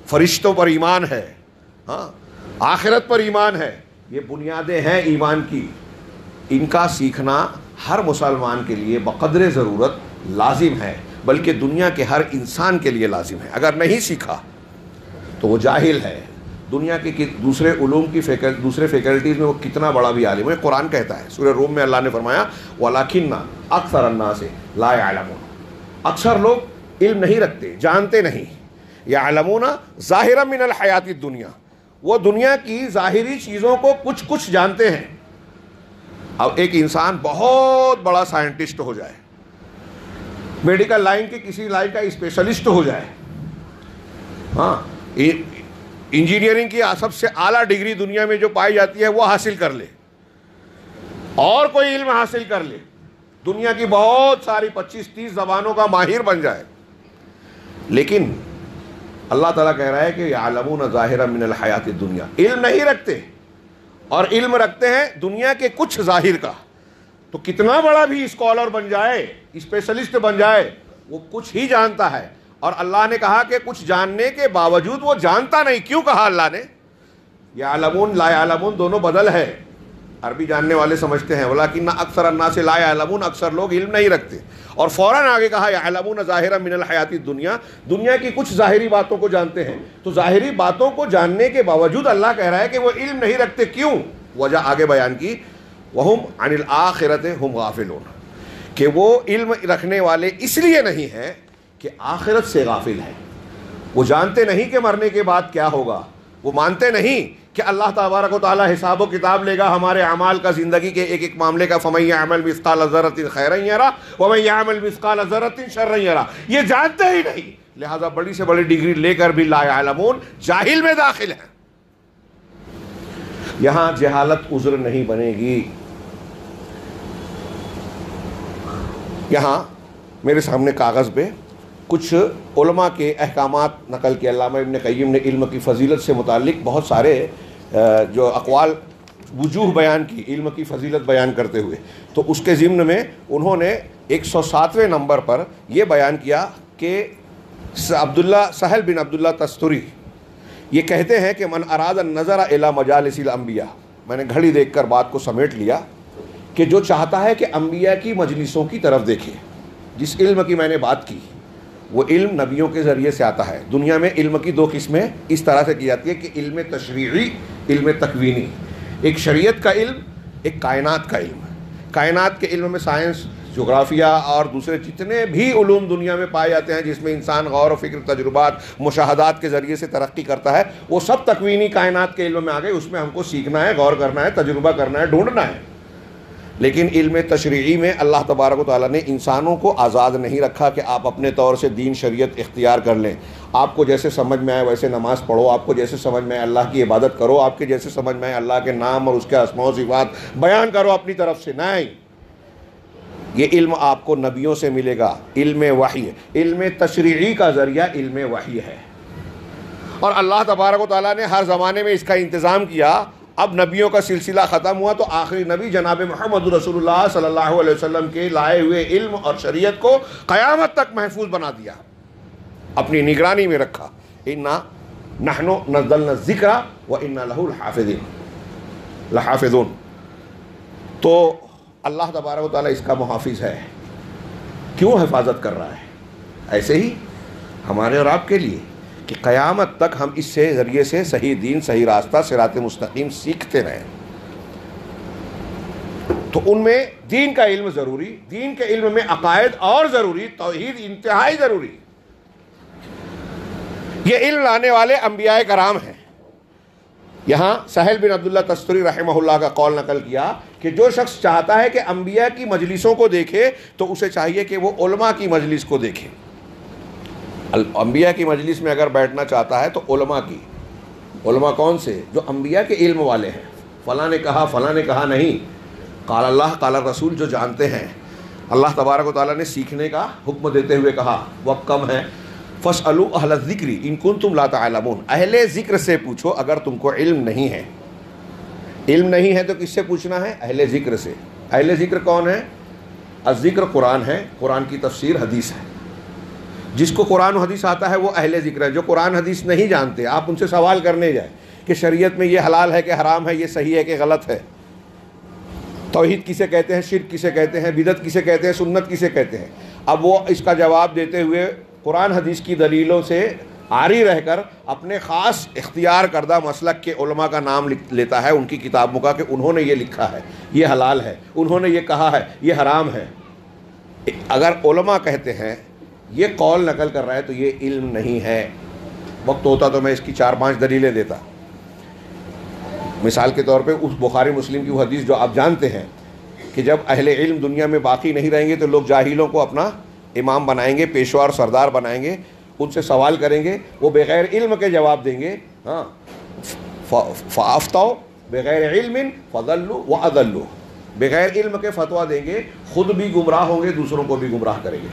فرشتوں پر ایمان ہے، ہاں، آخرت پر ایمان ہے، یہ بنیادیں ہیں ایمان کی. ان کا سیکھنا ہر مسلمان کے لیے بقدر ضرورت لازم ہے، بلکہ دنیا کے ہر انسان کے لیے لازم ہے. اگر نہیں سیکھا تو وہ جاہل ہے. دنیا کے دوسرے علوم کی دوسرے فیکلٹیز میں وہ کتنا بڑا بھی عالم ہے. قرآن کہتا ہے سورہ روم میں اللہ نے فرمایا وَلَكِنَّ أَكْثَرَ النَّاسِ لَا يَعْلَمُونَ، اکثر لوگ علم نہیں رکھتے، جانتے نہیں. يَعْلَمُونَ ظَاهِرًا مِنَ الْحَيَاةِ الدُّنْيَا، وہ دنیا کی ظاہری چیزوں کو کچھ کچھ جانتے ہیں. اب ایک انسان بہت بڑا سائنٹسٹ ہو جائے، میڈیکل لائن کے کسی لائن کا اسپیشلسٹ ہو جائے، ہاں، انجینئرنگ کی سب سے اعلیٰ ڈگری دنیا میں جو پائی جاتی ہے وہ حاصل کر لے، اور کوئی علم حاصل کر لے، دنیا کی بہت ساری 25-30 زبانوں کا ماہر بن جائے، لیکن اللہ تعالیٰ کہہ رہا ہے کہ یعلمون ظاہرا من الحیات الدنیا، علم نہیں رکھتے، اور علم رکھتے ہیں دنیا کے کچھ ظاہر کا. تو کتنا بڑا بھی اسکالر بن جائے، اسپیشلسٹ بن جائے، وہ کچھ ہی جانتا ہے. اور اللہ نے کہا کہ کچھ جاننے کے باوجود وہ جانتا نہیں. کیوں کہا اللہ نے؟ یعلمون لا یعلمون دونوں بدل ہے. عربی جاننے والے سمجھتے ہیں ولیکن اکثر الناس لا یعلمون، اکثر لوگ علم نہیں رکھتے. اور فوراً آگے کہا یعلمون ظاہرا من الحیات الدنیا، دنیا کی کچھ ظاہری باتوں کو جانتے ہیں. تو ظاہری باتوں کو جاننے کے باوجود اللہ کہہ رہا ہے کہ وہ علم نہیں رکھتے. کیوں؟ وجہ آگے بیان کی، وَهُمْ عَنِ الْآخِرَةِ هُمْ غَافِلُونَ، کہ وہ علم رکھنے والے اس لیے نہیں ہیں کہ آخرت سے غافل ہیں. وہ جانتے نہیں کہ مرنے کے بعد کیا ہوگا، وہ مانتے نہیں کہ اللہ تبارک و تعالیٰ حساب و کتاب لے گا ہمارے اعمال کا، زندگی کے ایک ایک معاملے کا. فَمَن يَعْمَلْ مِثْقَالَ ذَرَّةٍ خَيْرًا يَرَهُ وَمَن يَعْمَلْ مِثْقَالَ ذَرَّةٍ شَرًّا يَرَهُ، یہ جانتے ہی نہیں، لہذا بڑی سے بڑی ڈگری لے کر بھی لا يعلمون، جاہل میں داخل ہیں. یہاں جہالت عذر نہیں بنے گی. یہاں میرے سامنے کاغذ پہ کچھ علماء کے احکامات نقل کیے. علامہ ابن قیم نے علم کی فضیلت سے متعلق بہت سارے جو اقوال وجوہ بیان کی علم کی فضیلت بیان کرتے ہوئے. تو اس کے ضمن میں انہوں نے 107ویں نمبر پر یہ بیان کیا کہ سہل بن عبداللہ تستری یہ کہتے ہیں کہ من اراد النظر الی مجالس الانبیاء، میں نے گھڑی دیکھ کر بات کو سمیٹ لیا، کہ جو چاہتا ہے کہ انبیاء کی مجلسوں کی طرف دیکھے. جس علم کی میں نے بات کی وہ علم نبیوں کے ذریعے سے آتا ہے. دنیا میں علم کی دو قسمیں اس طرح سے کی جاتی ہے کہ علم تشریعی، علم تکوینی. ایک شریعت کا علم، ایک کائنات کا علم. کائنات کے علم میں سائنس، جغرافیہ اور دوسرے جتنے بھی علوم دنیا میں پائے جاتے ہیں جس میں انسان غور و فکر، تجربات، مشاہدات کے ذریعے سے ترقی کرتا ہے، وہ سب تکوینی کائنات کے علم میں آ گئے. اس میں ہم کو سیکھنا ہے، غور کرنا ہے، تجربہ کرنا ہے، ڈھونڈنا ہے. لیکن علم تشریعی میں اللہ تبارک و تعالیٰ نے انسانوں کو آزاد نہیں رکھا کہ آپ اپنے طور سے دین شریعت اختیار کر لیں. آپ کو جیسے سمجھ میں آئے ویسے نماز پڑھو، آپ کو جیسے سمجھ میں آئے اللہ کی عبادت کرو، آپ کے جیسے سمجھ میں آئے اللہ کے نام اور اس کے اسماء و صفات بیان کرو اپنی طرف سے. نہیں، یہ علم آپ کو نبیوں سے ملے گا. علم وحی، علم تشریعی کا ذریعہ علم وحی ہے. اور اللہ تبارک و تعالیٰ نے ہر زمانے میں اس کا انتظام کیا. اب نبیوں کا سلسلہ ختم ہوا تو آخری نبی جناب محمد رسول اللہ صلی اللہ علیہ وسلم کے لائے ہوئے علم اور شریعت کو قیامت تک محفوظ بنا دیا، اپنی نگرانی میں رکھا. انا نحن نزلنا الذکر وانا لہ لحافظون. تو اللہ تبارک و تعالیٰ اس کا محافظ ہے. کیوں حفاظت کر رہا ہے؟ ایسے ہی ہمارے اور آپ کے لیے کہ قیامت تک ہم اس سے ذریعے سے صحیح دین، صحیح راستہ، صراط مستقیم سیکھتے رہیں. تو ان میں دین کا علم ضروری، دین کے علم میں عقائد اور ضروری، توحید انتہائی ضروری. یہ علم لانے والے انبیاء کرام ہیں. یہاں سہل بن عبداللہ تستری رحمہ اللہ کا قول نقل کیا کہ جو شخص چاہتا ہے کہ انبیاء کی مجلسوں کو دیکھے تو اسے چاہیے کہ وہ علماء کی مجلس کو دیکھے. انبیاء کی مجلس میں اگر بیٹھنا چاہتا ہے تو علماء کی. علماء کون سے؟ جو انبیاء کے علم والے ہیں. فلاں نے کہا، فلاں نے کہا نہیں، قال اللہ قال رسول جو جانتے ہیں. اللہ تبارک و تعالیٰ نے سیکھنے کا حکم دیتے ہوئے کہا وقت کم ہے، فاسألوا اہل الذکر ان کنتم لا تعلمون. اہل ذکر سے پوچھو اگر تم کو علم نہیں ہے. علم نہیں ہے تو کس سے پوچھنا ہے؟ اہل ذکر سے. اہل ذکر کون ہے؟ الذکر قرآن ہے، قرآن کی تفسیر حدیث ہے. جس کو قرآن و حدیث آتا ہے وہ اہل ذکر ہے. جو قرآن حدیث نہیں جانتے آپ ان سے سوال کرنے جائیں کہ شریعت میں یہ حلال ہے کہ حرام ہے، یہ صحیح ہے کہ غلط ہے، توحید کسے کہتے ہیں، شرک کسے کہتے ہیں، بدعت کسے کہتے ہیں، سنت کسے کہتے ہیں. اب وہ اس کا جواب دیتے ہوئے قرآن حدیث کی دلیلوں سے عاری رہ کر اپنے خاص اختیار کردہ مسلک کے علماء کا نام لیتا ہے، ان کی کتابوں کا، کہ انہوں نے یہ لکھا ہے، یہ حلال ہے، انہوں نے یہ کہا ہے، یہ حرام ہے. اگر علماء کہتے ہیں یہ قول نقل کر رہا ہے تو یہ علم نہیں ہے. وقت ہوتا تو میں اس کی 4-5 دلیلیں دیتا. مثال کے طور پہ اس بخاری مسلم کی وہ حدیث جو آپ جانتے ہیں کہ جب اہل علم دنیا میں باقی نہیں رہیں گے تو لوگ جاہلوں کو اپنا امام بنائیں گے، پیشوا اور سردار بنائیں گے، ان سے سوال کریں گے، وہ بغیر علم کے جواب دیں گے. ہاں، فافتوا بغیر علم فضلوا واضلوا. بغیر علم کے فتویٰ دیں گے، خود بھی گمراہ ہوں گے، دوسروں کو بھی گمراہ کریں گے.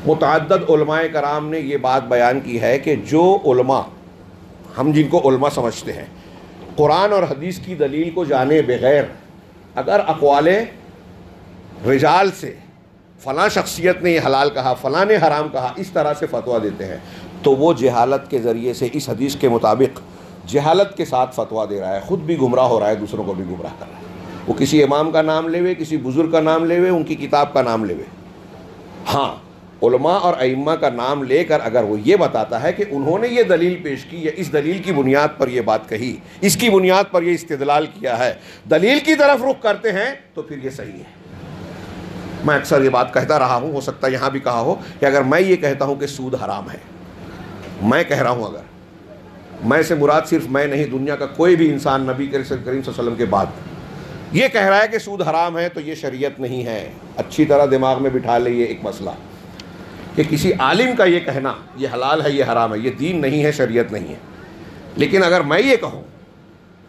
متعدد علماء کرام نے یہ بات بیان کی ہے کہ جو علماء، ہم جن کو علماء سمجھتے ہیں، قرآن اور حدیث کی دلیل کو جانے بغیر اگر اقوال رجال سے فلاں شخصیت نے یہ حلال کہا، فلاں نے حرام کہا، اس طرح سے فتویٰ دیتے ہیں تو وہ جہالت کے ذریعے سے اس حدیث کے مطابق جہالت کے ساتھ فتویٰ دے رہا ہے، خود بھی گمراہ ہو رہا ہے، دوسروں کو بھی گمراہ کر رہا ہے. وہ کسی امام کا نام لے ہوئے، کسی بزرگ کا نام لے ہوئے، ان کی کتاب کا نام لے ہوئے. ہاں، علماء اور ائمہ کا نام لے کر اگر وہ یہ بتاتا ہے کہ انہوں نے یہ دلیل پیش کی یا اس دلیل کی بنیاد پر یہ بات کہی، اس کی بنیاد پر یہ استدلال کیا ہے، دلیل کی طرف رخ کرتے ہیں تو پھر یہ صحیح ہے. میں اکثر یہ بات کہتا رہا ہوں، ہو سکتا ہے یہاں بھی کہا ہو، کہ اگر میں یہ کہتا ہوں کہ سود حرام ہے، میں کہہ رہا ہوں، اگر میں سے مراد صرف میں نہیں، دنیا کا کوئی بھی انسان نبی کریم صلی اللہ علیہ وسلم کے بعد یہ کہہ رہا ہے کہ سود حرام ہے تو یہ شریعت نہیں ہے. اچھی طرح دماغ میں بٹھا لے یہ ایک مسئلہ کہ کسی عالم کا یہ کہنا یہ حلال ہے، یہ حرام ہے، یہ دین نہیں ہے، شریعت نہیں ہے. لیکن اگر میں یہ کہوں،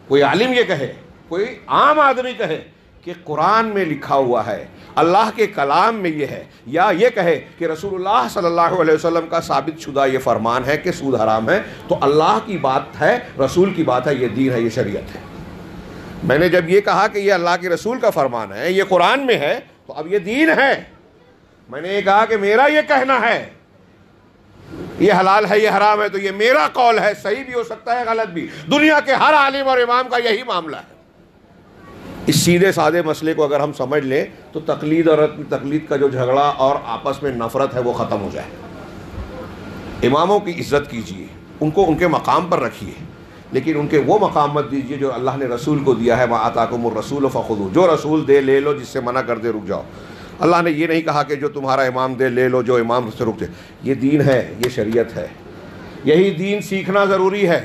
کوئی عالم یہ کہے، کوئی عام آدمی کہے کہ قرآن میں لکھا ہوا ہے، اللہ کے کلام میں یہ ہے، یا یہ کہے کہ رسول اللہ صلی اللہ علیہ وسلم کا ثابت شدہ یہ فرمان ہے کہ سود حرام ہے، تو اللہ کی بات ہے، رسول کی بات ہے، یہ دین ہے، یہ شریعت ہے۔ میں نے جب یہ کہا کہ یہ اللہ کے رسول کا فرمان ہے، یہ قرآن میں ہے، تو اب یہ دین ہے۔ میں نے یہ کہا کہ میرا یہ کہنا ہے یہ حلال ہے، یہ حرام ہے، تو یہ میرا قول ہے، صحیح بھی ہو سکتا ہے، غلط بھی۔ دنیا کے ہر عالم اور امام کا یہی معاملہ ہے۔ اس سیدھے سادے مسئلے کو اگر ہم سمجھ لیں تو تقلید اور تقلید کا جو جھگڑا اور آپس میں نفرت ہے وہ ختم ہو جائے۔ اماموں کی عزت کیجیے، ان کو ان کے مقام پر رکھیے، لیکن ان کے وہ مقام مت دیجیے جو اللہ نے رسول کو دیا ہے۔ ما آتاکم الرسول فخذوہ، جو رسول دے لے لو، جس سے منع کر دے رک جاؤ۔ اللہ نے یہ نہیں کہا کہ جو تمہارا امام دے لے لو، جو امام سے رک جائے۔ یہ دین ہے، یہ شریعت ہے، یہی دین سیکھنا ضروری ہے۔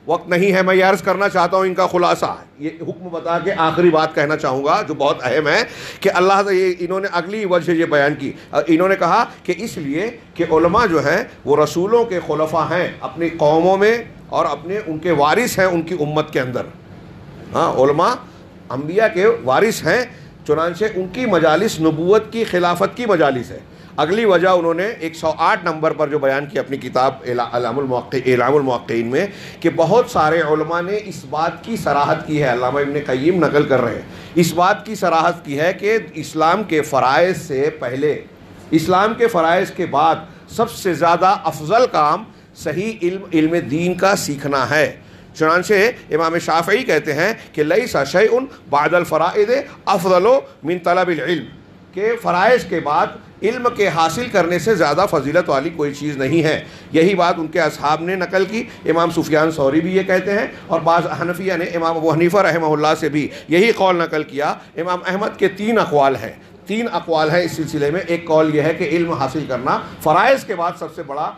وقت نہیں ہے، میں یہ عرض کرنا چاہتا ہوں ان کا خلاصہ، یہ حکم بتا کے آخری بات کہنا چاہوں گا جو بہت اہم ہے کہ اللہ سے انہوں نے اگلی وجہ یہ بیان کی، انہوں نے کہا کہ اس لیے کہ علماء جو ہیں وہ رسولوں کے خلفاء ہیں اپنی قوموں میں، اور اپنے ان کے وارث ہیں ان کی امت کے اندر۔ ہاں، علماء انبیاء کے وارث ہیں، چنانچہ ان کی مجالس نبوت کی، خلافت کی مجالس ہے۔ اگلی وجہ انہوں نے 108 نمبر پر جو بیان کی اپنی کتاب اعلام الموقعین میں، کہ بہت سارے علماء نے اس بات کی صراحت کی ہے، علامہ ابن قیم نقل کر رہے ہیں، اس بات کی صراحت کی ہے کہ اسلام کے فرائض سے پہلے، اسلام کے فرائض کے بعد سب سے زیادہ افضل کام صحیح علم دین کا سیکھنا ہے۔ چنانچہ امام شافعی کہتے ہیں کہ لیس شیء بعد الفرائض افضل من طلب العلم، کہ فرائض کے بعد علم کے حاصل کرنے سے زیادہ فضیلت والی کوئی چیز نہیں ہے۔ یہی بات ان کے اصحاب نے نقل کی، امام سفیان ثوری بھی یہ کہتے ہیں، اور بعض حنفیہ نے امام ابو حنیفہ رحمہ اللہ سے بھی یہی قول نقل کیا۔ امام احمد کے 3 اقوال ہیں، 3 اقوال ہیں اس سلسلے میں۔ ایک قول یہ ہے کہ علم حاصل کرنا فرائض کے بعد سب سے بڑا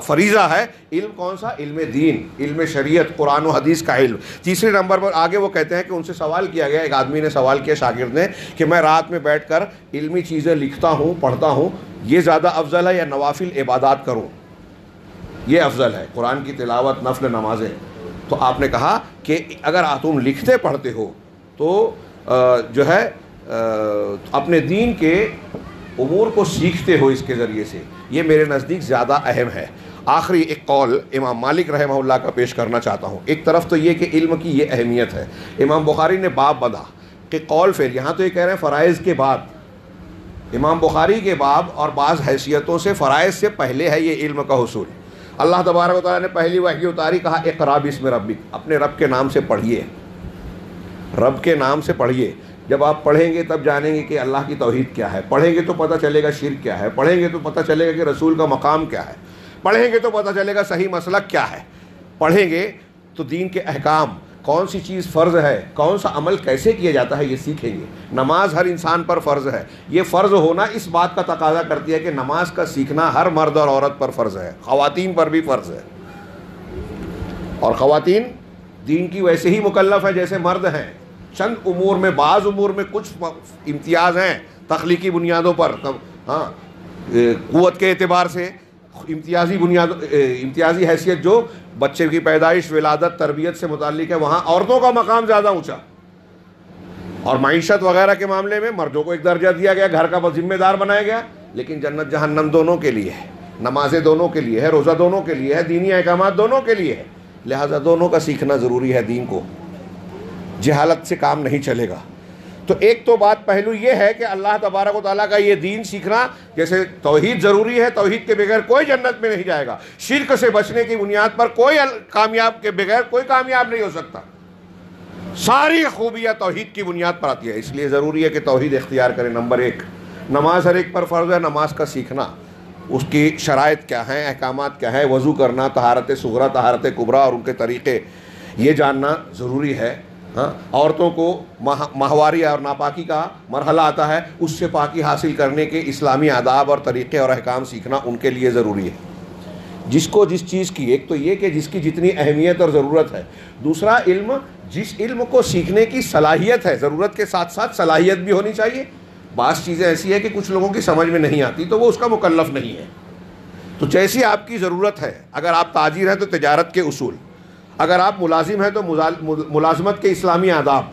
فریضہ ہے۔ علم کون سا؟ علم دین، علم شریعت، قرآن و حدیث کا علم۔ تیسرے نمبر پر آگے وہ کہتے ہیں کہ ان سے سوال کیا گیا، ایک آدمی نے سوال کیا شاگرد نے، کہ میں رات میں بیٹھ کر علمی چیزیں لکھتا ہوں، پڑھتا ہوں، یہ زیادہ افضل ہے یا نوافل عبادات کروں؟ یہ افضل ہے، قرآن کی تلاوت، نفل نمازیں۔ تو آپ نے کہا کہ اگر تم لکھتے پڑھتے ہو تو جو ہے اپنے دین کے امور کو سیکھتے ہو اس کے ذریعے سے، یہ میرے نزدیک زیادہ اہم ہے۔ آخری ایک قول امام مالک رحمہ اللہ کا پیش کرنا چاہتا ہوں۔ ایک طرف تو یہ کہ علم کی یہ اہمیت ہے، امام بخاری نے باب بندھا کہ قول فعل، یہاں تو یہ کہہ رہے ہیں فرائض کے بعد، امام بخاری کے باب اور بعض حیثیتوں سے فرائض سے پہلے ہے یہ علم کا حصول۔ اللہ تبارک و تعالیٰ نے پہلی وحی اتاری، کہا اقرا باسم ربک، اپنے رب کے نام سے پڑھیے، رب کے نام سے پڑھیے۔ جب آپ پڑھیں گے تب جانیں گے کہ اللہ کی توحید کیا ہے، پڑھیں گے تو پتہ چلے گا شرک کیا ہے، پڑھیں گے تو پتہ چلے گا کہ رسول کا مقام کیا ہے، پڑھیں گے تو پتہ چلے گا صحیح مسلک کیا ہے، پڑھیں گے تو دین کے احکام، کون سی چیز فرض ہے، کون سا عمل کیسے کیا جاتا ہے، یہ سیکھیں گے۔ نماز ہر انسان پر فرض ہے، یہ فرض ہونا اس بات کا تقاضا کرتی ہے کہ نماز کا سیکھنا ہر مرد اور عورت پر فرض ہے، خواتین پر بھی فرض ہے، اور خواتین دین کی ویسے ہی مکلف ہیں جیسے مرد ہیں۔ چند امور میں، بعض امور میں کچھ امتیاز ہیں تخلیقی بنیادوں پر، ہاں، قوت کے اعتبار سے امتیازی حیثیت جو بچے کی پیدائش، ولادت، تربیت سے متعلق ہے، وہاں عورتوں کا مقام زیادہ اونچا، اور معیشت وغیرہ کے معاملے میں مردوں کو ایک درجہ دیا گیا، گھر کا ذمہ دار بنایا گیا۔ لیکن جنت جہنم دونوں کے لیے ہے، نمازیں دونوں کے لیے ہے، روزہ دونوں کے لیے ہے، دینی احکامات دونوں کے لیے ہے، لہذا دونوں کا سیکھنا ضروری ہے دین کو، جہالت سے کام نہیں چلے گا۔ تو ایک تو بات پہلو یہ ہے کہ اللہ تبارک و تعالیٰ کا یہ دین سیکھنا، جیسے توحید ضروری ہے، توحید کے بغیر کوئی جنت میں نہیں جائے گا، شرک سے بچنے کی بنیاد پر کوئی کامیاب کے بغیر کوئی کامیاب نہیں ہو سکتا، ساری خوبیاں توحید کی بنیاد پر آتی ہے، اس لیے ضروری ہے کہ توحید اختیار کریں۔ نمبر 1، نماز ہر ایک پر فرض ہے، نماز کا سیکھنا، اس کی شرائط کیا ہیں، احکامات کیا ہیں، وضو کرنا، طہارت صغریٰ، طہارت کبریٰ اور ان کے طریقے، یہ جاننا ضروری ہے۔ ہاں، عورتوں کو ماہواری اور ناپاکی کا مرحلہ آتا ہے، اس سے پاکی حاصل کرنے کے اسلامی آداب اور طریقے اور احکام سیکھنا ان کے لیے ضروری ہے۔ جس کو جس چیز کی، ایک تو یہ کہ جس کی جتنی اہمیت اور ضرورت ہے، دوسرا علم، جس علم کو سیکھنے کی صلاحیت ہے، ضرورت کے ساتھ ساتھ صلاحیت بھی ہونی چاہیے۔ بعض چیزیں ایسی ہے کہ کچھ لوگوں کی سمجھ میں نہیں آتی تو وہ اس کا مکلف نہیں ہے، تو جیسی آپ کی ضرورت ہے، اگر آپ تاجر ہیں تو تجارت کے اصول، اگر آپ ملازم ہیں تو ملازمت کے اسلامی آداب،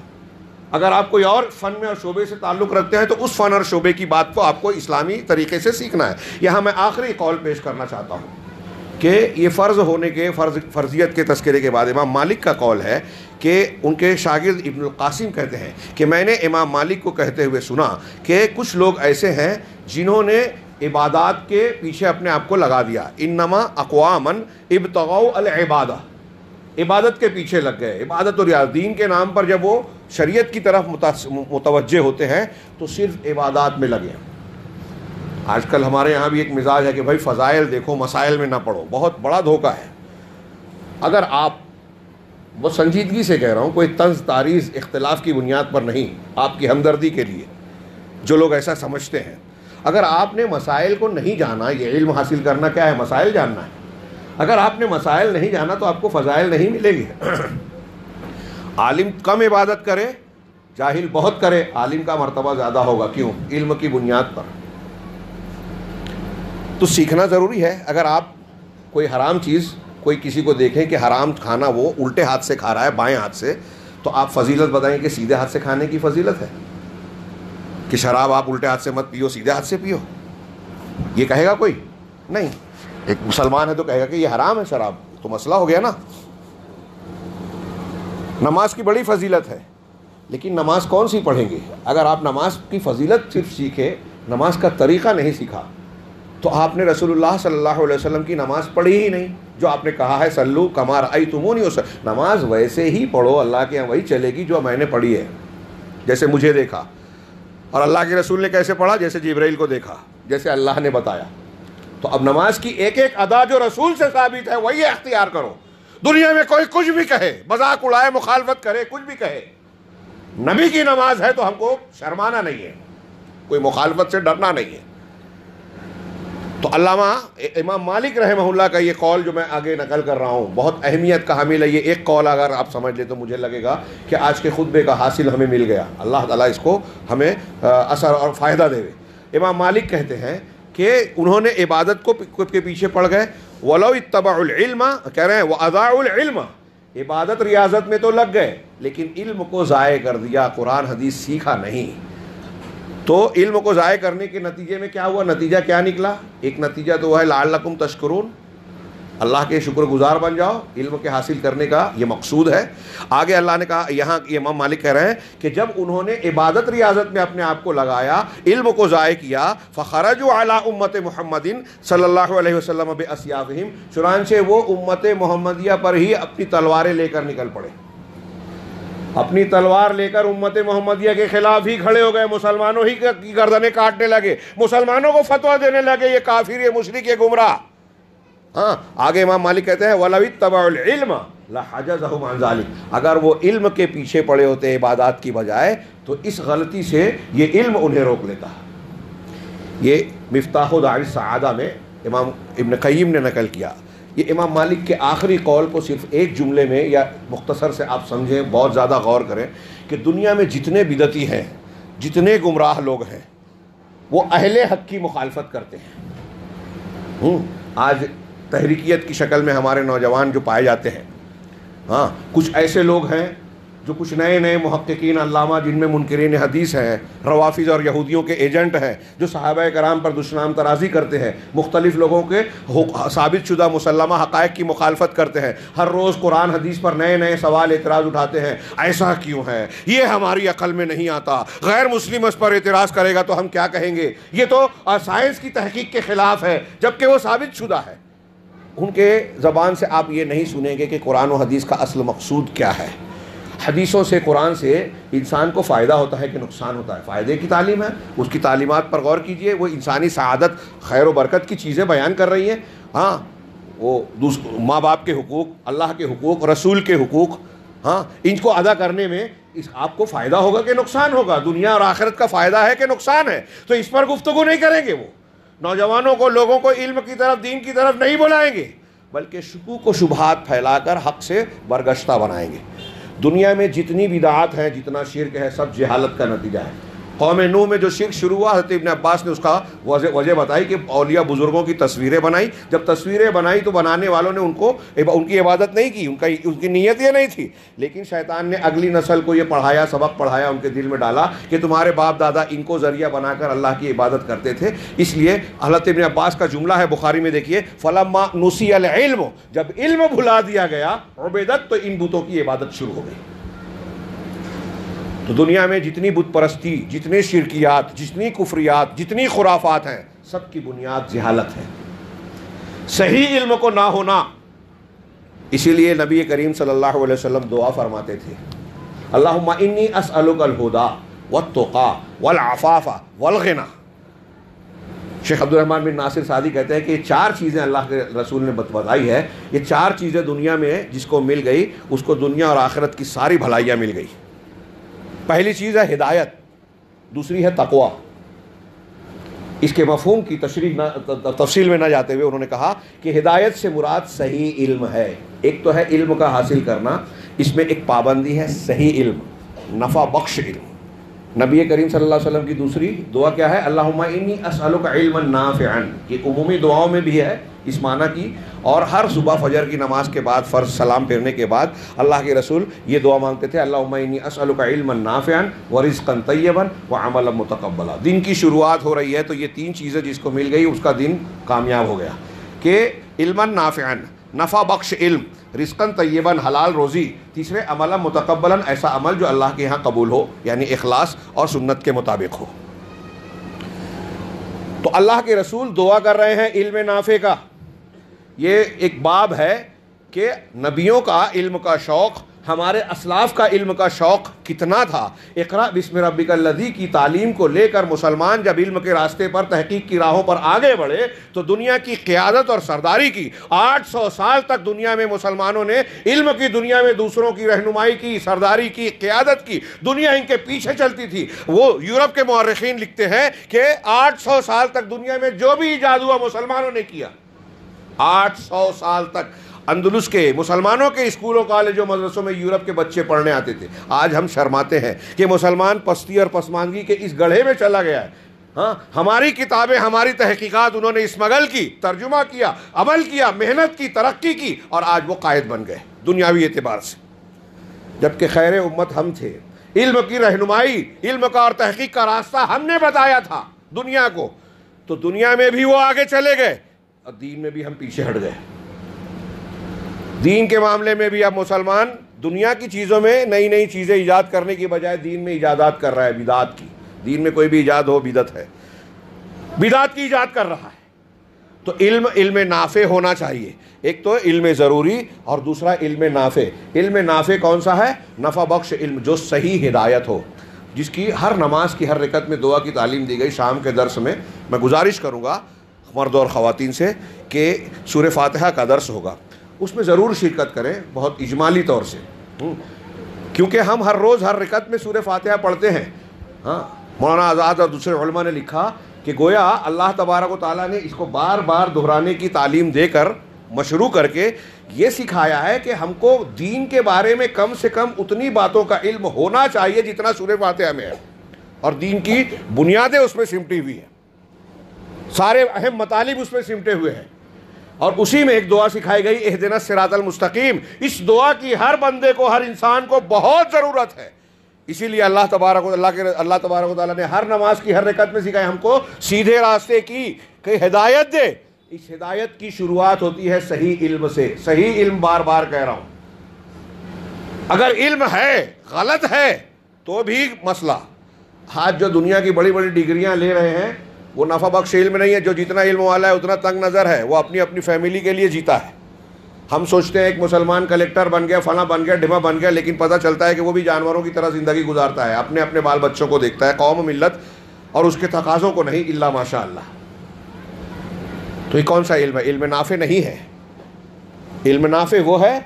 اگر آپ کوئی اور فن میں اور شعبے سے تعلق رکھتے ہیں تو اس فن اور شعبے کی بات کو آپ کو اسلامی طریقے سے سیکھنا ہے. یہاں میں آخری قول پیش کرنا چاہتا ہوں کہ یہ فرض ہونے کے فرضیت کے تذکرے کے بعد امام مالک کا قول ہے کہ ان کے شاگرد ابن القاسم کہتے ہیں کہ میں نے امام مالک کو کہتے ہوئے سنا کہ کچھ لوگ ایسے ہیں جنہوں نے عبادات کے پیچھے اپنے آپ کو لگا دیا. انما اقواما ابتغوا العبادہ، عبادت کے پیچھے لگ گئے. عبادت اور دین کے نام پر جب وہ شریعت کی طرف متوجہ ہوتے ہیں تو صرف عبادات میں لگے. آج کل ہمارے یہاں بھی ایک مزاج ہے کہ بھائی فضائل دیکھو مسائل میں نہ پڑھو. بہت بڑا دھوکہ ہے. اگر آپ، وہ سنجیدگی سے کہہ رہا ہوں، کوئی طنز تاریخ اختلاف کی بنیاد پر نہیں، آپ کی ہمدردی کے لیے جو لوگ ایسا سمجھتے ہیں، اگر آپ نے مسائل کو نہیں جانا، یہ علم حاصل کرنا کیا ہے؟ مسائل جاننا ہے. اگر آپ نے مسائل نہیں جانا تو آپ کو فضائل نہیں ملے گی. عالم کم عبادت کرے، جاہل بہت کرے، عالم کا مرتبہ زیادہ ہوگا. کیوں؟ علم کی بنیاد پر. تو سیکھنا ضروری ہے. اگر آپ کوئی حرام چیز، کوئی کسی کو دیکھیں کہ حرام کھانا وہ الٹے ہاتھ سے کھا رہا ہے، بائیں ہاتھ سے، تو آپ فضیلت بتائیں کہ سیدھے ہاتھ سے کھانے کی فضیلت ہے کہ شراب آپ الٹے ہاتھ سے مت پیو، سیدھے ہاتھ سے پیو. یہ کہے گا کوئی؟ نہیں. ایک مسلمان ہے تو کہے گا کہ یہ حرام ہے شراب، تو مسئلہ ہو گیا نا. نماز کی بڑی فضیلت ہے، لیکن نماز کون سی پڑھیں گے؟ اگر آپ نماز کی فضیلت صرف سیکھے، نماز کا طریقہ نہیں سیکھا، تو آپ نے رسول اللہ صلی اللہ علیہ وسلم کی نماز پڑھی ہی نہیں، جو آپ نے کہا ہے سلو کما رأیتمونی اصلی. نماز ویسے ہی پڑھو، اللہ کے یہاں وہی چلے گی جو میں نے پڑھی ہے، جیسے مجھے دیکھا. اور اللہ کے رسول نے کیسے پڑھا؟ جیسے جبرائیل کو دیکھا، جیسے اللہ نے بتایا. تو اب نماز کی ایک ایک ادا جو رسول سے ثابت ہے وہی اختیار کرو. دنیا میں کوئی کچھ بھی کہے، مذاق اڑائے، مخالفت کرے، کچھ بھی کہے، نبی کی نماز ہے تو ہم کو شرمانا نہیں ہے، کوئی مخالفت سے ڈرنا نہیں ہے. تو علامہ امام مالک رحمہ اللہ کا یہ قول جو میں آگے نقل کر رہا ہوں بہت اہمیت کا حامل ہے. یہ ایک قول اگر آپ سمجھ لیں تو مجھے لگے گا کہ آج کے خطبے کا حاصل ہمیں مل گیا. اللہ تعالیٰ اس کو ہمیں اثر اور فائدہ دے. امام مالک کہتے ہیں کہ انہوں نے عبادت کو کے پیچھے پڑ گئے. ولو اتبعوا العلم، کہہ رہے ہیں واضاعوا العلم، عبادت ریاضت میں تو لگ گئے لیکن علم کو ضائع کر دیا، قرآن حدیث سیکھا نہیں. تو علم کو ضائع کرنے کے نتیجے میں کیا ہوا؟ نتیجہ کیا نکلا؟ ایک نتیجہ تو وہ ہے لعلکم تشکرون، اللہ کے شکر گزار بن جاؤ. علم کے حاصل کرنے کا یہ مقصود ہے. آگے اللہ نے کہا، یہاں امام مالک کہہ رہے ہیں کہ جب انہوں نے عبادت ریاضت میں اپنے آپ کو لگایا، علم کو ضائع کیا، فخرجوا علی امت محمد صلی اللہ علیہ وسلم باسیافہم، چنانچہ وہ امت محمدیہ پر ہی اپنی تلواریں لے کر نکل پڑے. اپنی تلوار لے کر امت محمدیہ کے خلاف ہی کھڑے ہو گئے، مسلمانوں ہی کی گردنیں کاٹنے لگے، مسلمانوں کو فتویٰ دینے لگے یہ کافر، یہ مشرک، یہ گمراہ. ہاں آگے امام مالک کہتے ہیں وَلَوِ اتَّبَعُوا الْعِلْمَ لَحَجَزَهُمْ عَنْ ذَلِكَ، اگر وہ علم کے پیچھے پڑے ہوتے عبادات کی بجائے تو اس غلطی سے یہ علم انہیں روک لیتا. یہ مفتاح دار السعادہ میں امام ابن قیم نے نقل کیا. یہ امام مالک کے آخری قول کو صرف ایک جملے میں یا مختصر سے آپ سمجھیں، بہت زیادہ غور کریں کہ دنیا میں جتنے بدعتی ہیں، جتنے گمراہ لوگ ہیں، وہ اہل حق کی مخالفت کرتے ہیں. آج تحریکیت کی شکل میں ہمارے نوجوان جو پائے جاتے ہیں، ہاں کچھ ایسے لوگ ہیں جو کچھ نئے نئے محققین علامہ جن میں منکرین حدیث ہیں، روافض اور یہودیوں کے ایجنٹ ہیں، جو صحابہ کرام پر دشنام ترازی کرتے ہیں، مختلف لوگوں کے ثابت شدہ مسلمہ حقائق کی مخالفت کرتے ہیں، ہر روز قرآن حدیث پر نئے نئے سوال اعتراض اٹھاتے ہیں. ایسا کیوں ہے؟ یہ ہماری عقل میں نہیں آتا. غیر مسلم اس پر اعتراض کرے گا تو ہم کیا کہیں گے؟ یہ تو سائنس کی تحقیق کے خلاف ہے، جبکہ وہ ثابت شدہ ہے. ان کے زبان سے آپ یہ نہیں سنیں گے کہ قرآن و حدیث کا اصل مقصود کیا ہے. حدیثوں سے، قرآن سے انسان کو فائدہ ہوتا ہے کہ نقصان ہوتا ہے؟ فائدے کی تعلیم ہے، اس کی تعلیمات پر غور کیجئے. وہ انسانی سعادت، خیر و برکت کی چیزیں بیان کر رہی ہیں. ہاں وہ ماں باپ کے حقوق، اللہ کے حقوق، رسول کے حقوق، ہاں ان کو ادا کرنے میں آپ کو فائدہ ہوگا کہ نقصان ہوگا؟ دنیا اور آخرت کا فائدہ ہے کہ نقصان ہے؟ تو اس پر گفتگو نہیں کریں گے. وہ نوجوانوں کو، لوگوں کو علم کی طرف، دین کی طرف نہیں بلائیں گے، بلکہ شکوک و شبہات پھیلا کر حق سے برگشتہ بنائیں گے. دنیا میں جتنی بدعات ہیں، جتنا شرک ہے، سب جہالت کا نتیجہ ہے. قوم نوح میں جو شرک شروع ہوا، حضرت ابن عباس نے اس کا وجہ بتائی کہ اولیاء بزرگوں کی تصویریں بنائی. جب تصویریں بنائی تو بنانے والوں نے ان کی عبادت نہیں کی، ان کی نیت یہ نہیں تھی، لیکن شیطان نے اگلی نسل کو یہ پڑھایا، سبق پڑھایا، ان کے دل میں ڈالا کہ تمہارے باپ دادا ان کو ذریعہ بنا کر اللہ کی عبادت کرتے تھے. اس لیے حضرت ابن عباس کا جملہ ہے بخاری میں، دیکھیے فلما نسی العلم، جب علم بھلا دیا گیا، عبادت، تو ان بتوں کی عبادت شروع ہو گئی. تو دنیا میں جتنی بت پرستی، جتنے شرکیات، جتنی کفریات، جتنی خرافات ہیں، سب کی بنیاد جہالت ہے، صحیح علم کو نہ ہونا. اسی لیے نبی کریم صلی اللہ علیہ وسلم دعا فرماتے تھے، اللہم انی اسألک الہدی والتقی والعفاف والغنی. شیخ عبد الرحمن بن ناصر سعدی کہتے ہیں کہ یہ 4 چیزیں اللہ کے رسول نے بتائی ہے، یہ 4 چیزیں دنیا میں جس کو مل گئی اس کو دنیا اور آخرت کی ساری بھلائیاں مل گئی. پہلی چیز ہے ہدایت، دوسری ہے تقوی. اس کے مفہوم کی تفصیل میں نہ جاتے ہوئے انہوں نے کہا کہ ہدایت سے مراد صحیح علم ہے. ایک تو ہے علم کا حاصل کرنا، اس میں ایک پابندی ہے صحیح علم، نفع بخش علم. نبی کریم صلی اللہ علیہ وسلم کی دوسری دعا کیا ہے؟ اللہم انی اسألک علما نافعا. یہ عمومی دعاؤں میں بھی ہے اس معنی کی، اور ہر صبح فجر کی نماز کے بعد فرض سلام پھیرنے کے بعد اللہ کے رسول یہ دعا مانگتے تھے، اللہم انی اسألک علما نافعا ورزقا طیبا وعملا متقبلا. دن کی شروعات ہو رہی ہے تو یہ 3 چیزیں جس کو مل گئی اس کا دن کامیاب ہو گیا، کہ علما نافعا، نفع بخش علم، رزقاً طیباً، حلال روزی، تیسرے عملا متقبلاً، ایسا عمل جو اللہ کے ہاں قبول ہو، یعنی اخلاص اور سنت کے مطابق ہو. تو اللہ کے رسول دعا کر رہے ہیں علم نافع کا. یہ ایک باب ہے کہ نبیوں کا علم کا شوق، ہمارے اسلاف کا علم کا شوق کتنا تھا. اقرا بسم ربک الذی کی تعلیم کو لے کر مسلمان جب علم کے راستے پر، تحقیق کی راہوں پر آگے بڑھے تو دنیا کی قیادت اور سرداری کی. 800 سال تک دنیا میں مسلمانوں نے علم کی دنیا میں دوسروں کی رہنمائی کی، سرداری کی، قیادت کی. دنیا ان کے پیچھے چلتی تھی. وہ یورپ کے مورخین لکھتے ہیں کہ 800 سال تک دنیا میں جو بھی ایجاد ہوا مسلمانوں نے کیا. 800 سال تک اندلس کے مسلمانوں کے اسکولوں، کالجوں، مدرسوں میں یورپ کے بچے پڑھنے آتے تھے. آج ہم شرماتے ہیں کہ مسلمان پستی اور پسماندگی کے اس گڑھے میں چلا گیا ہے. ہاں، ہماری کتابیں، ہماری تحقیقات انہوں نے اسمگل کی، ترجمہ کیا، عمل کیا، محنت کی، ترقی کی، اور آج وہ قائد بن گئے دنیاوی اعتبار سے. جبکہ خیر امت ہم تھے. علم کی رہنمائی، علم کا اور تحقیق کا راستہ ہم نے بتایا تھا دنیا کو. تو دنیا میں بھی وہ آگے چلے گئے اور دین میں بھی ہم پیچھے ہٹ گئے. دین کے معاملے میں بھی اب مسلمان دنیا کی چیزوں میں نئی نئی چیزیں ایجاد کرنے کی بجائے دین میں ایجادات کر رہا ہے، بدعات کی. دین میں کوئی بھی ایجاد ہو بدعت ہے، بدعات کی ایجاد کر رہا ہے. تو علم نافع ہونا چاہیے. ایک تو علم ضروری اور دوسرا علم نافع. علم نافع کون سا ہے؟ نفع بخش علم، جو صحیح ہدایت ہو، جس کی ہر نماز کی ہر رکعت میں دعا کی تعلیم دی گئی. شام کے درس میں میں گزارش کروں گا مرد اور خواتین سے کہ سورہ فاتحہ کا درس ہوگا، اس میں ضرور شرکت کریں، بہت اجمالی طور سے، کیونکہ ہم ہر روز ہر رکعت میں سورہ فاتحہ پڑھتے ہیں. ہاں، مولانا آزاد اور دوسرے علماء نے لکھا کہ گویا اللہ تبارک و تعالیٰ نے اس کو بار بار دہرانے کی تعلیم دے کر، مشروع کر کے یہ سکھایا ہے کہ ہم کو دین کے بارے میں کم سے کم اتنی باتوں کا علم ہونا چاہیے جتنا سورہ فاتحہ میں ہے، اور دین کی بنیادیں اس میں سمٹی ہوئی ہیں، سارے اہم مطالب اس میں سمٹے ہوئے ہیں. اور اسی میں ایک دعا سکھائی گئی، اہدنا الصراط المستقیم. اس دعا کی ہر بندے کو، ہر انسان کو بہت ضرورت ہے. اسی لیے اللہ تبارک و تعالیٰ نے ہر نماز کی ہر رکعت میں سکھایا ہم کو سیدھے راستے کی کہ ہدایت دے. اس ہدایت کی شروعات ہوتی ہے صحیح علم سے. صحیح علم بار بار کہہ رہا ہوں. اگر علم ہے غلط ہے تو بھی مسئلہ. آج جو دنیا کی بڑی بڑی ڈگریاں لے رہے ہیں وہ نفع بخش علم نہیں ہے. جو جتنا علم والا ہے اتنا تنگ نظر ہے، وہ اپنی اپنی فیملی کے لیے جیتا ہے. ہم سوچتے ہیں ایک مسلمان کلیکٹر بن گیا، فلاں بن گیا، ڈھما بن گیا، لیکن پتہ چلتا ہے کہ وہ بھی جانوروں کی طرح زندگی گزارتا ہے، اپنے اپنے بال بچوں کو دیکھتا ہے، قوم ملت اور اس کے تقاضوں کو نہیں، الا ماشاء اللہ. تو یہ کون سا علم ہے؟ علم نافع نہیں ہے. علم نافع وہ ہے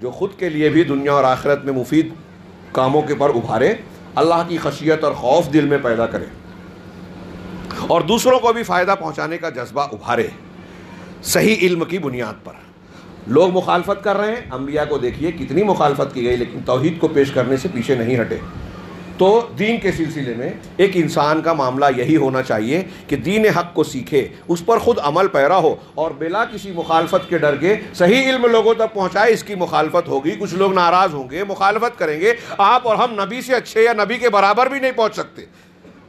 جو خود کے لیے بھی دنیا اور آخرت میں مفید کاموں کے پر ابھارے، اللہ کی خشیت اور خوف دل میں پیدا کرے، اور دوسروں کو بھی فائدہ پہنچانے کا جذبہ ابھارے صحیح علم کی بنیاد پر. لوگ مخالفت کر رہے ہیں، انبیاء کو دیکھیے کتنی مخالفت کی گئی، لیکن توحید کو پیش کرنے سے پیچھے نہیں ہٹے. تو دین کے سلسلے میں ایک انسان کا معاملہ یہی ہونا چاہیے کہ دین حق کو سیکھے، اس پر خود عمل پیرا ہو، اور بلا کسی مخالفت کے ڈر کے صحیح علم لوگوں تک پہنچائے۔ اس کی مخالفت ہوگی، کچھ لوگ ناراض ہوں گے، مخالفت کریں گے، آپ اور ہم نبی سے اچھے یا نبی کے برابر بھی نہیں پہنچ سکتے،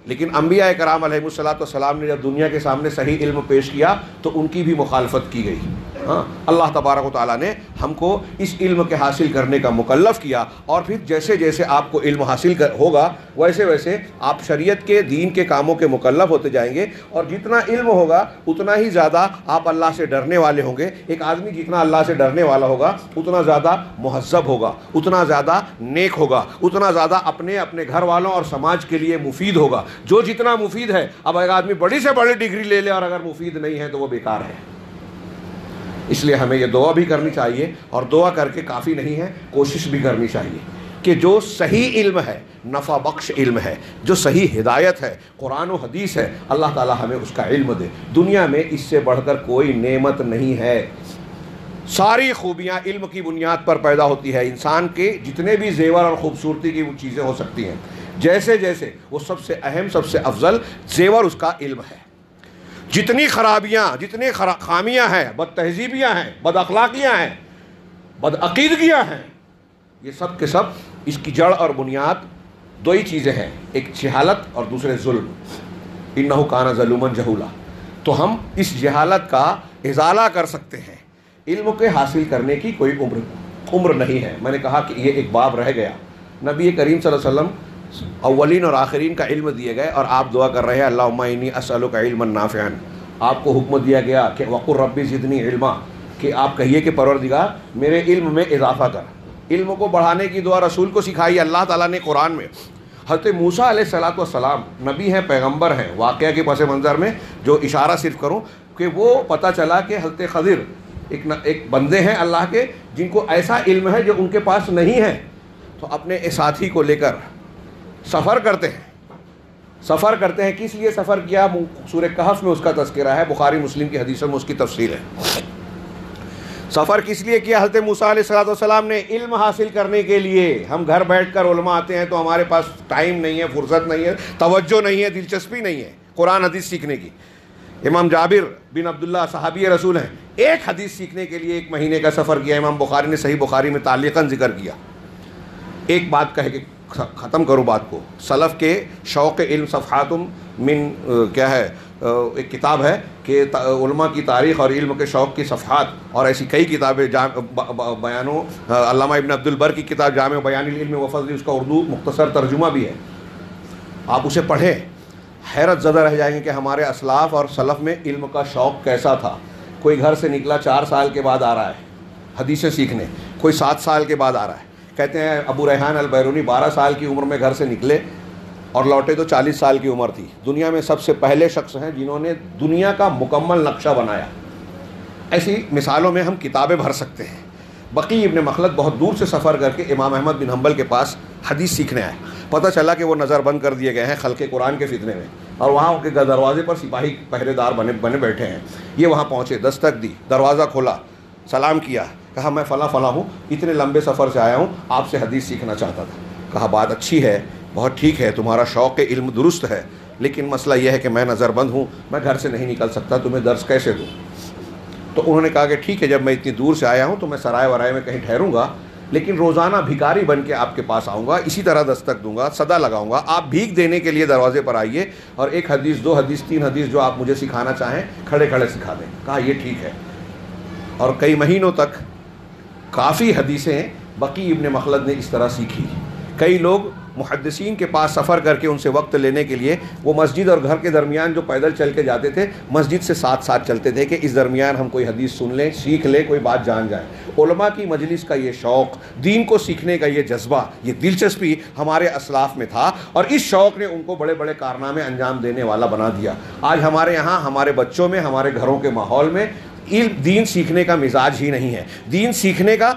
لیکن انبیاء کرام علیہ الصلوۃ والسلام نے جب دنیا کے سامنے صحیح علم پیش کیا تو ان کی بھی مخالفت کی گئی۔ ہاں، اللہ تبارک و تعالیٰ نے ہم کو اس علم کے حاصل کرنے کا مکلف کیا، اور پھر جیسے جیسے آپ کو علم حاصل ہوگا ویسے ویسے آپ شریعت کے دین کے کاموں کے مکلف ہوتے جائیں گے، اور جتنا علم ہوگا اتنا ہی زیادہ آپ اللہ سے ڈرنے والے ہوں گے۔ ایک آدمی جتنا اللہ سے ڈرنے والا ہوگا اتنا زیادہ مہذب ہوگا، اتنا زیادہ نیک ہوگا، اتنا زیادہ اپنے گھر والوں اور سماج کے لیے مفید ہوگا۔ جو جتنا مفید ہے، اب ایک آدمی بڑی سے بڑی ڈگری لے لے اور اگر مفید نہیں ہے تو وہ بیکار ہے۔ اس لیے ہمیں یہ دعا بھی کرنی چاہیے، اور دعا کر کے کافی نہیں ہے، کوشش بھی کرنی چاہیے کہ جو صحیح علم ہے، نفع بخش علم ہے، جو صحیح ہدایت ہے، قرآن و حدیث ہے، اللہ تعالی ہمیں اس کا علم دے۔ دنیا میں اس سے بڑھ کر کوئی نعمت نہیں ہے۔ ساری خوبیاں علم کی بنیاد پر پیدا ہوتی ہے۔ انسان کے جتنے بھی زیور اور خوبصورتی کی وہ چیزیں ہو سکتی ہیں، جیسے جیسے وہ سب سے اہم، سب سے افضل زیور اس کا علم ہے۔ جتنی خرابیاں، جتنے خامیاں ہیں، بد تہذیبیاں ہیں، بد اخلاقیاں ہیں، بد عقیدگیاں ہیں، یہ سب کے سب اس کی جڑ اور بنیاد دو ہی چیزیں ہیں، ایک جہالت اور دوسرے ظلم۔ انہ کان ظلوما جہولا۔ تو ہم اس جہالت کا ازالہ کر سکتے ہیں۔ علم کے حاصل کرنے کی کوئی عمر نہیں ہے۔ میں نے کہا کہ یہ ایک باب رہ گیا۔ نبی کریم صلی اللہ علیہ وسلم اولین اور آخرین کا علم دیے گئے، اور آپ دعا کر رہے ہیں اللہم انی اسألک علما نافعا۔ آپ کو حکم دیا گیا کہ وقل ربی زدنی علما، کہ آپ کہیے کہ پروردگار میرے علم میں اضافہ کر۔ علم کو بڑھانے کی دعا رسول کو سکھائی اللہ تعالیٰ نے قرآن میں۔ حضرت موسیٰ علیہ السلام نبی ہیں، پیغمبر ہیں، واقعہ کے پس منظر میں جو اشارہ صرف کروں کہ وہ پتہ چلا کہ حضرت خضر ایک بندے ہیں اللہ کے جن کو ایسا علم ہے جو ان کے پاس نہیں ہے، تو اپنے ساتھی کو لے کر سفر کرتے ہیں۔ کس لیے سفر کیا؟ سورہ کہف میں اس کا تذکرہ ہے، بخاری مسلم کی حدیثوں میں اس کی تفصیل ہے۔ سفر کس لیے کیا حضرت موسیٰ علیہ السلام نے؟ علم حاصل کرنے کے لیے۔ ہم گھر بیٹھ کر علماء آتے ہیں تو ہمارے پاس ٹائم نہیں ہے، فرصت نہیں ہے، توجہ نہیں ہے، دلچسپی نہیں ہے قرآن حدیث سیکھنے کی۔ امام جابر بن عبداللہ صحابی رسول ہیں، ایک حدیث سیکھنے کے لیے 1 مہینے کا سفر کیا۔ امام بخاری نے صحیح بخاری میں تعلیقاً ذکر کیا۔ ایک بات کہہ کے ختم کروں بات کو، سلف کے شوق علم صفحات من کیا ہے، ایک کتاب ہے کہ علماء کی تاریخ اور علم کے شوق کی صفحات، اور ایسی کئی کتابیں بیانوں، علامہ ابن عبد البر کی کتاب جامع بیان العلم و فضل، اس کا اردو مختصر ترجمہ بھی ہے، آپ اسے پڑھیں، حیرت زدہ رہ جائیں گے کہ ہمارے اسلاف اور سلف میں علم کا شوق کیسا تھا۔ کوئی گھر سے نکلا 4 سال کے بعد آ رہا ہے حدیثیں سیکھنے، کوئی 7 سال کے بعد آ رہا ہے۔ کہتے ہیں ابو ریحان البیرونی 12 سال کی عمر میں گھر سے نکلے اور لوٹے تو 40 سال کی عمر تھی۔ دنیا میں سب سے پہلے شخص ہیں جنہوں نے دنیا کا مکمل نقشہ بنایا۔ ایسی مثالوں میں ہم کتابیں بھر سکتے ہیں۔ بقی ابن مخلد بہت دور سے سفر کر کے امام احمد بن حنبل کے پاس حدیث سیکھنے آئے۔ پتہ چلا کہ وہ نظر بند کر دیے گئے ہیں خلق قرآن کے فتنے میں، اور وہاں ان کے دروازے پر سپاہی پہرے دار بنے بیٹھے ہیں۔ یہ وہاں پہنچے، دستک دی، دروازہ کھولا، سلام کیا، کہا میں فلاں ہوں، اتنے لمبے سفر سے آیا ہوں، آپ سے حدیث سیکھنا چاہتا تھا۔ کہا بات اچھی ہے، بہت ٹھیک ہے، تمہارا شوق علم درست ہے، لیکن مسئلہ یہ ہے کہ میں نظر بند ہوں، میں گھر سے نہیں نکل سکتا، تمہیں درس کیسے دوں؟ تو انہوں نے کہا کہ ٹھیک ہے، جب میں اتنی دور سے آیا ہوں تو میں سرائے ورائے میں کہیں ٹھہروں گا، لیکن روزانہ بھکاری بن کے آپ کے پاس آؤں گا، اسی طرح دستک دوں گا، صدا لگاؤں گا، آپ بھیک دینے کے لیے دروازے پر آئیے، اور 1 حدیث 2 حدیث 3 حدیث جو آپ مجھے سکھانا چاہیں کھڑے کھڑے سکھا دیں۔ کہا یہ ٹھیک ہے، اور کئی مہینوں تک کافی حدیثیں بقی ابن مخلد نے اس طرح سیکھی۔ کئی لوگ محدثین کے پاس سفر کر کے ان سے وقت لینے کے لیے وہ مسجد اور گھر کے درمیان جو پیدل چل کے جاتے تھے، مسجد سے ساتھ چلتے تھے کہ اس درمیان ہم کوئی حدیث سن لیں، سیکھ لیں، کوئی بات جان جائیں۔ علماء کی مجلس کا یہ شوق، دین کو سیکھنے کا یہ جذبہ، یہ دلچسپی ہمارے اسلاف میں تھا، اور اس شوق نے ان کو بڑے بڑے کارنامے انجام دینے والا بنا دیا۔ آج ہمارے یہاں ہمارے بچوں میں، ہمارے گھروں کے ماحول میں دین سیکھنے کا مزاج ہی نہیں ہے۔ دین سیکھنے کا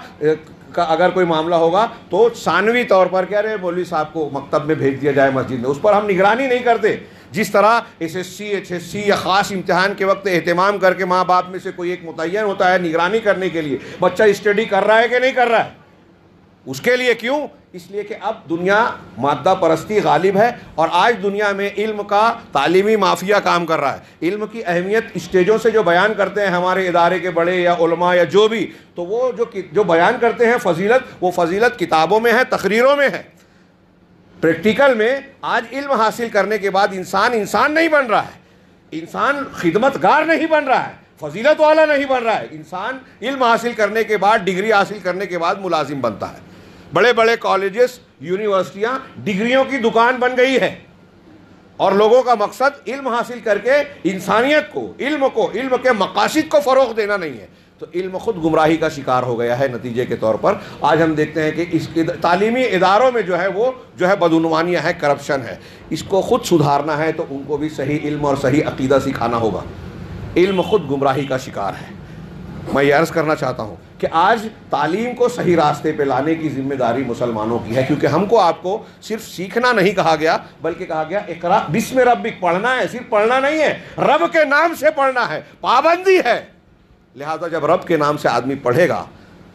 اگر کوئی معاملہ ہوگا تو ثانوی طور پر کیا رہے مولوی صاحب کو مکتب میں بھیج دیا جائے، مسجد میں، اس پر ہم نگرانی نہیں کرتے۔ جس طرح SSC HSC یا خاص امتحان کے وقت اہتمام کر کے ماں باپ میں سے کوئی ایک متعین ہوتا ہے نگرانی کرنے کے لیے، بچہ اسٹڈی کر رہا ہے کہ نہیں کر رہا ہے، اس کے لیے کیوں؟ اس لیے کہ اب دنیا مادہ پرستی غالب ہے، اور آج دنیا میں علم کا تعلیمی مافیا کام کر رہا ہے۔ علم کی اہمیت اسٹیجوں سے جو بیان کرتے ہیں ہمارے ادارے کے بڑے یا علماء یا جو بھی، تو وہ جو بیان کرتے ہیں فضیلت، وہ فضیلت کتابوں میں ہے، تقریروں میں ہے۔ پریکٹیکل میں آج علم حاصل کرنے کے بعد انسان نہیں بن رہا ہے، انسان خدمت گار نہیں بن رہا ہے، فضیلت والا نہیں بن رہا ہے۔ انسان علم حاصل کرنے کے بعد، ڈگری حاصل کرنے کے بعد ملازم بنتا ہے۔ بڑے بڑے کالجز، یونیورسٹیاں ڈگریوں کی دکان بن گئی ہے، اور لوگوں کا مقصد علم حاصل کر کے انسانیت کو، علم کے مقاصد کو فروغ دینا نہیں ہے۔ تو علم خود گمراہی کا شکار ہو گیا ہے۔ نتیجے کے طور پر آج ہم دیکھتے ہیں کہ اس تعلیمی اداروں میں وہ بدعنوانیاں ہے، کرپشن ہے۔ اس کو خود سدھارنا ہے تو ان کو بھی صحیح علم اور صحیح عقیدہ سکھانا ہوگا۔ علم خود گمراہی کا شکار ہے۔ میں یہ عرض کرنا چاہتا ہوں کہ آج تعلیم کو صحیح راستے پہ لانے کی ذمہ داری مسلمانوں کی ہے، کیونکہ ہم کو آپ کو صرف سیکھنا نہیں کہا گیا، بلکہ کہا گیا اقرا بسم ربک، پڑھنا ہے۔ صرف پڑھنا نہیں ہے، رب کے نام سے پڑھنا ہے، پابندی ہے۔ لہذا جب رب کے نام سے آدمی پڑھے گا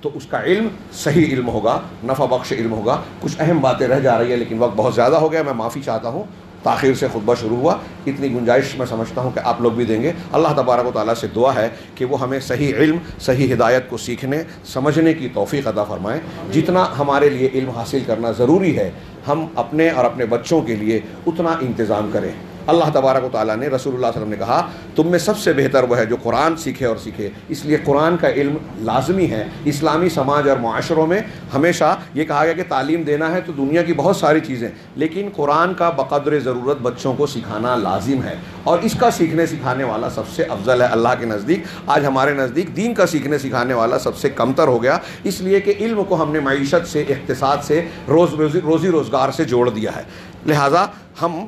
تو اس کا علم صحیح علم ہوگا، نفع بخش علم ہوگا۔ کچھ اہم باتیں رہ جا رہی ہیں، لیکن وقت بہت زیادہ ہو گیا، میں معافی چاہتا ہوں، تاخیر سے خطبہ شروع ہوا۔ اتنی گنجائش میں سمجھتا ہوں کہ آپ لوگ بھی دیں گے۔ اللہ تبارک و تعالیٰ سے دعا ہے کہ وہ ہمیں صحیح علم، صحیح ہدایت کو سیکھنے سمجھنے کی توفیق عطا فرمائیں۔ جتنا ہمارے لیے علم حاصل کرنا ضروری ہے، ہم اپنے اور اپنے بچوں کے لیے اتنا انتظام کریں۔ اللہ تبارک و تعالیٰ نے، رسول اللہ صلی اللہ علیہ وسلم نے کہا تم میں سب سے بہتر وہ ہے جو قرآن سیکھے اور سیکھے۔ اس لیے قرآن کا علم لازمی ہے۔ اسلامی سماج اور معاشروں میں ہمیشہ یہ کہا گیا کہ تعلیم دینا ہے تو دنیا کی بہت ساری چیزیں، لیکن قرآن کا بقدر ضرورت بچوں کو سکھانا لازم ہے، اور اس کا سیکھنے سکھانے والا سب سے افضل ہے اللہ کے نزدیک۔ آج ہمارے نزدیک دین کا سیکھنے سکھانے والا سب سے کمتر ہو گیا، اس لیے کہ علم کو ہم نے معیشت سے، اقتصاد سے، روزی روزگار سے جوڑ دیا ہے۔ لہٰذا ہم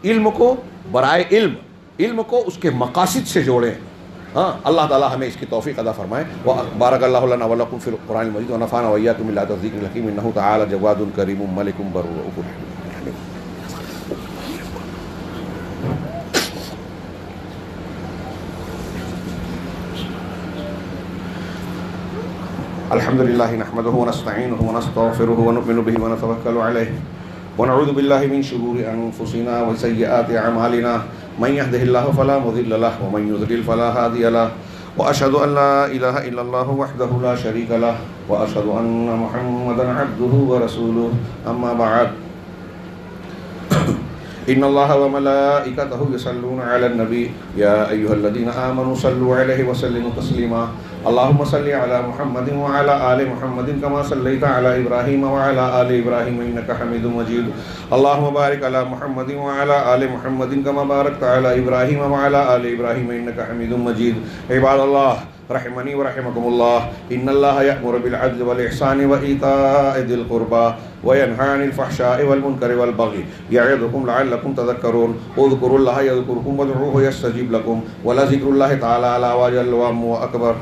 علم کو برائے علم کو اس کے مقاصد سے جوڑیں۔ ہاں، اللہ تعالیٰ ہمیں اس کی توفیق عطا فرمائے۔ بارک اللہ لنا ولکم فی القرآن المجید ونفعنا وإیاکم بالآیات والذکر الحکیم، انہ تعالی جواد کریم ملک بر رؤوف رحیم۔ الحمد للہ نحمدہ ونستعینہ ونستغفرہ ونؤمن بہ ونتوکل علیہ ونعوذ باللہ من شرور انفسنا وسیئات اعمالنا من يهده الله فلا مضل له ومن يضلل فلا هادي له واشهد ان لا اله الا الله وحده لا شريك له واشهد ان محمدا عبده ورسوله اما بعد ان الله وملائكته يصلون على النبي يا ايها الذين امنوا صلوا عليه وسلموا تسليما اللهم صل على محمد وعلى آل محمد كما صليت على إبراهيم وعلى آل إبراهيم إنك حميد مجيد اللهم بارك على محمد وعلى آل محمد كما باركت على إبراهيم وعلى آل إبراهيم إنك حميد مجيد عباد الله رحمني ورحمكم الله إن الله يأمر بالعدل والإحسان وإيتاء ذي القربى وينهى عن الفحشاء والمنكر والبغي يعظكم لعلكم تذكرون اذكروا الله يذكركم وادعوه يستجيب لكم ولذكر الله تعالى أعلى وأجل وأعم وأكبر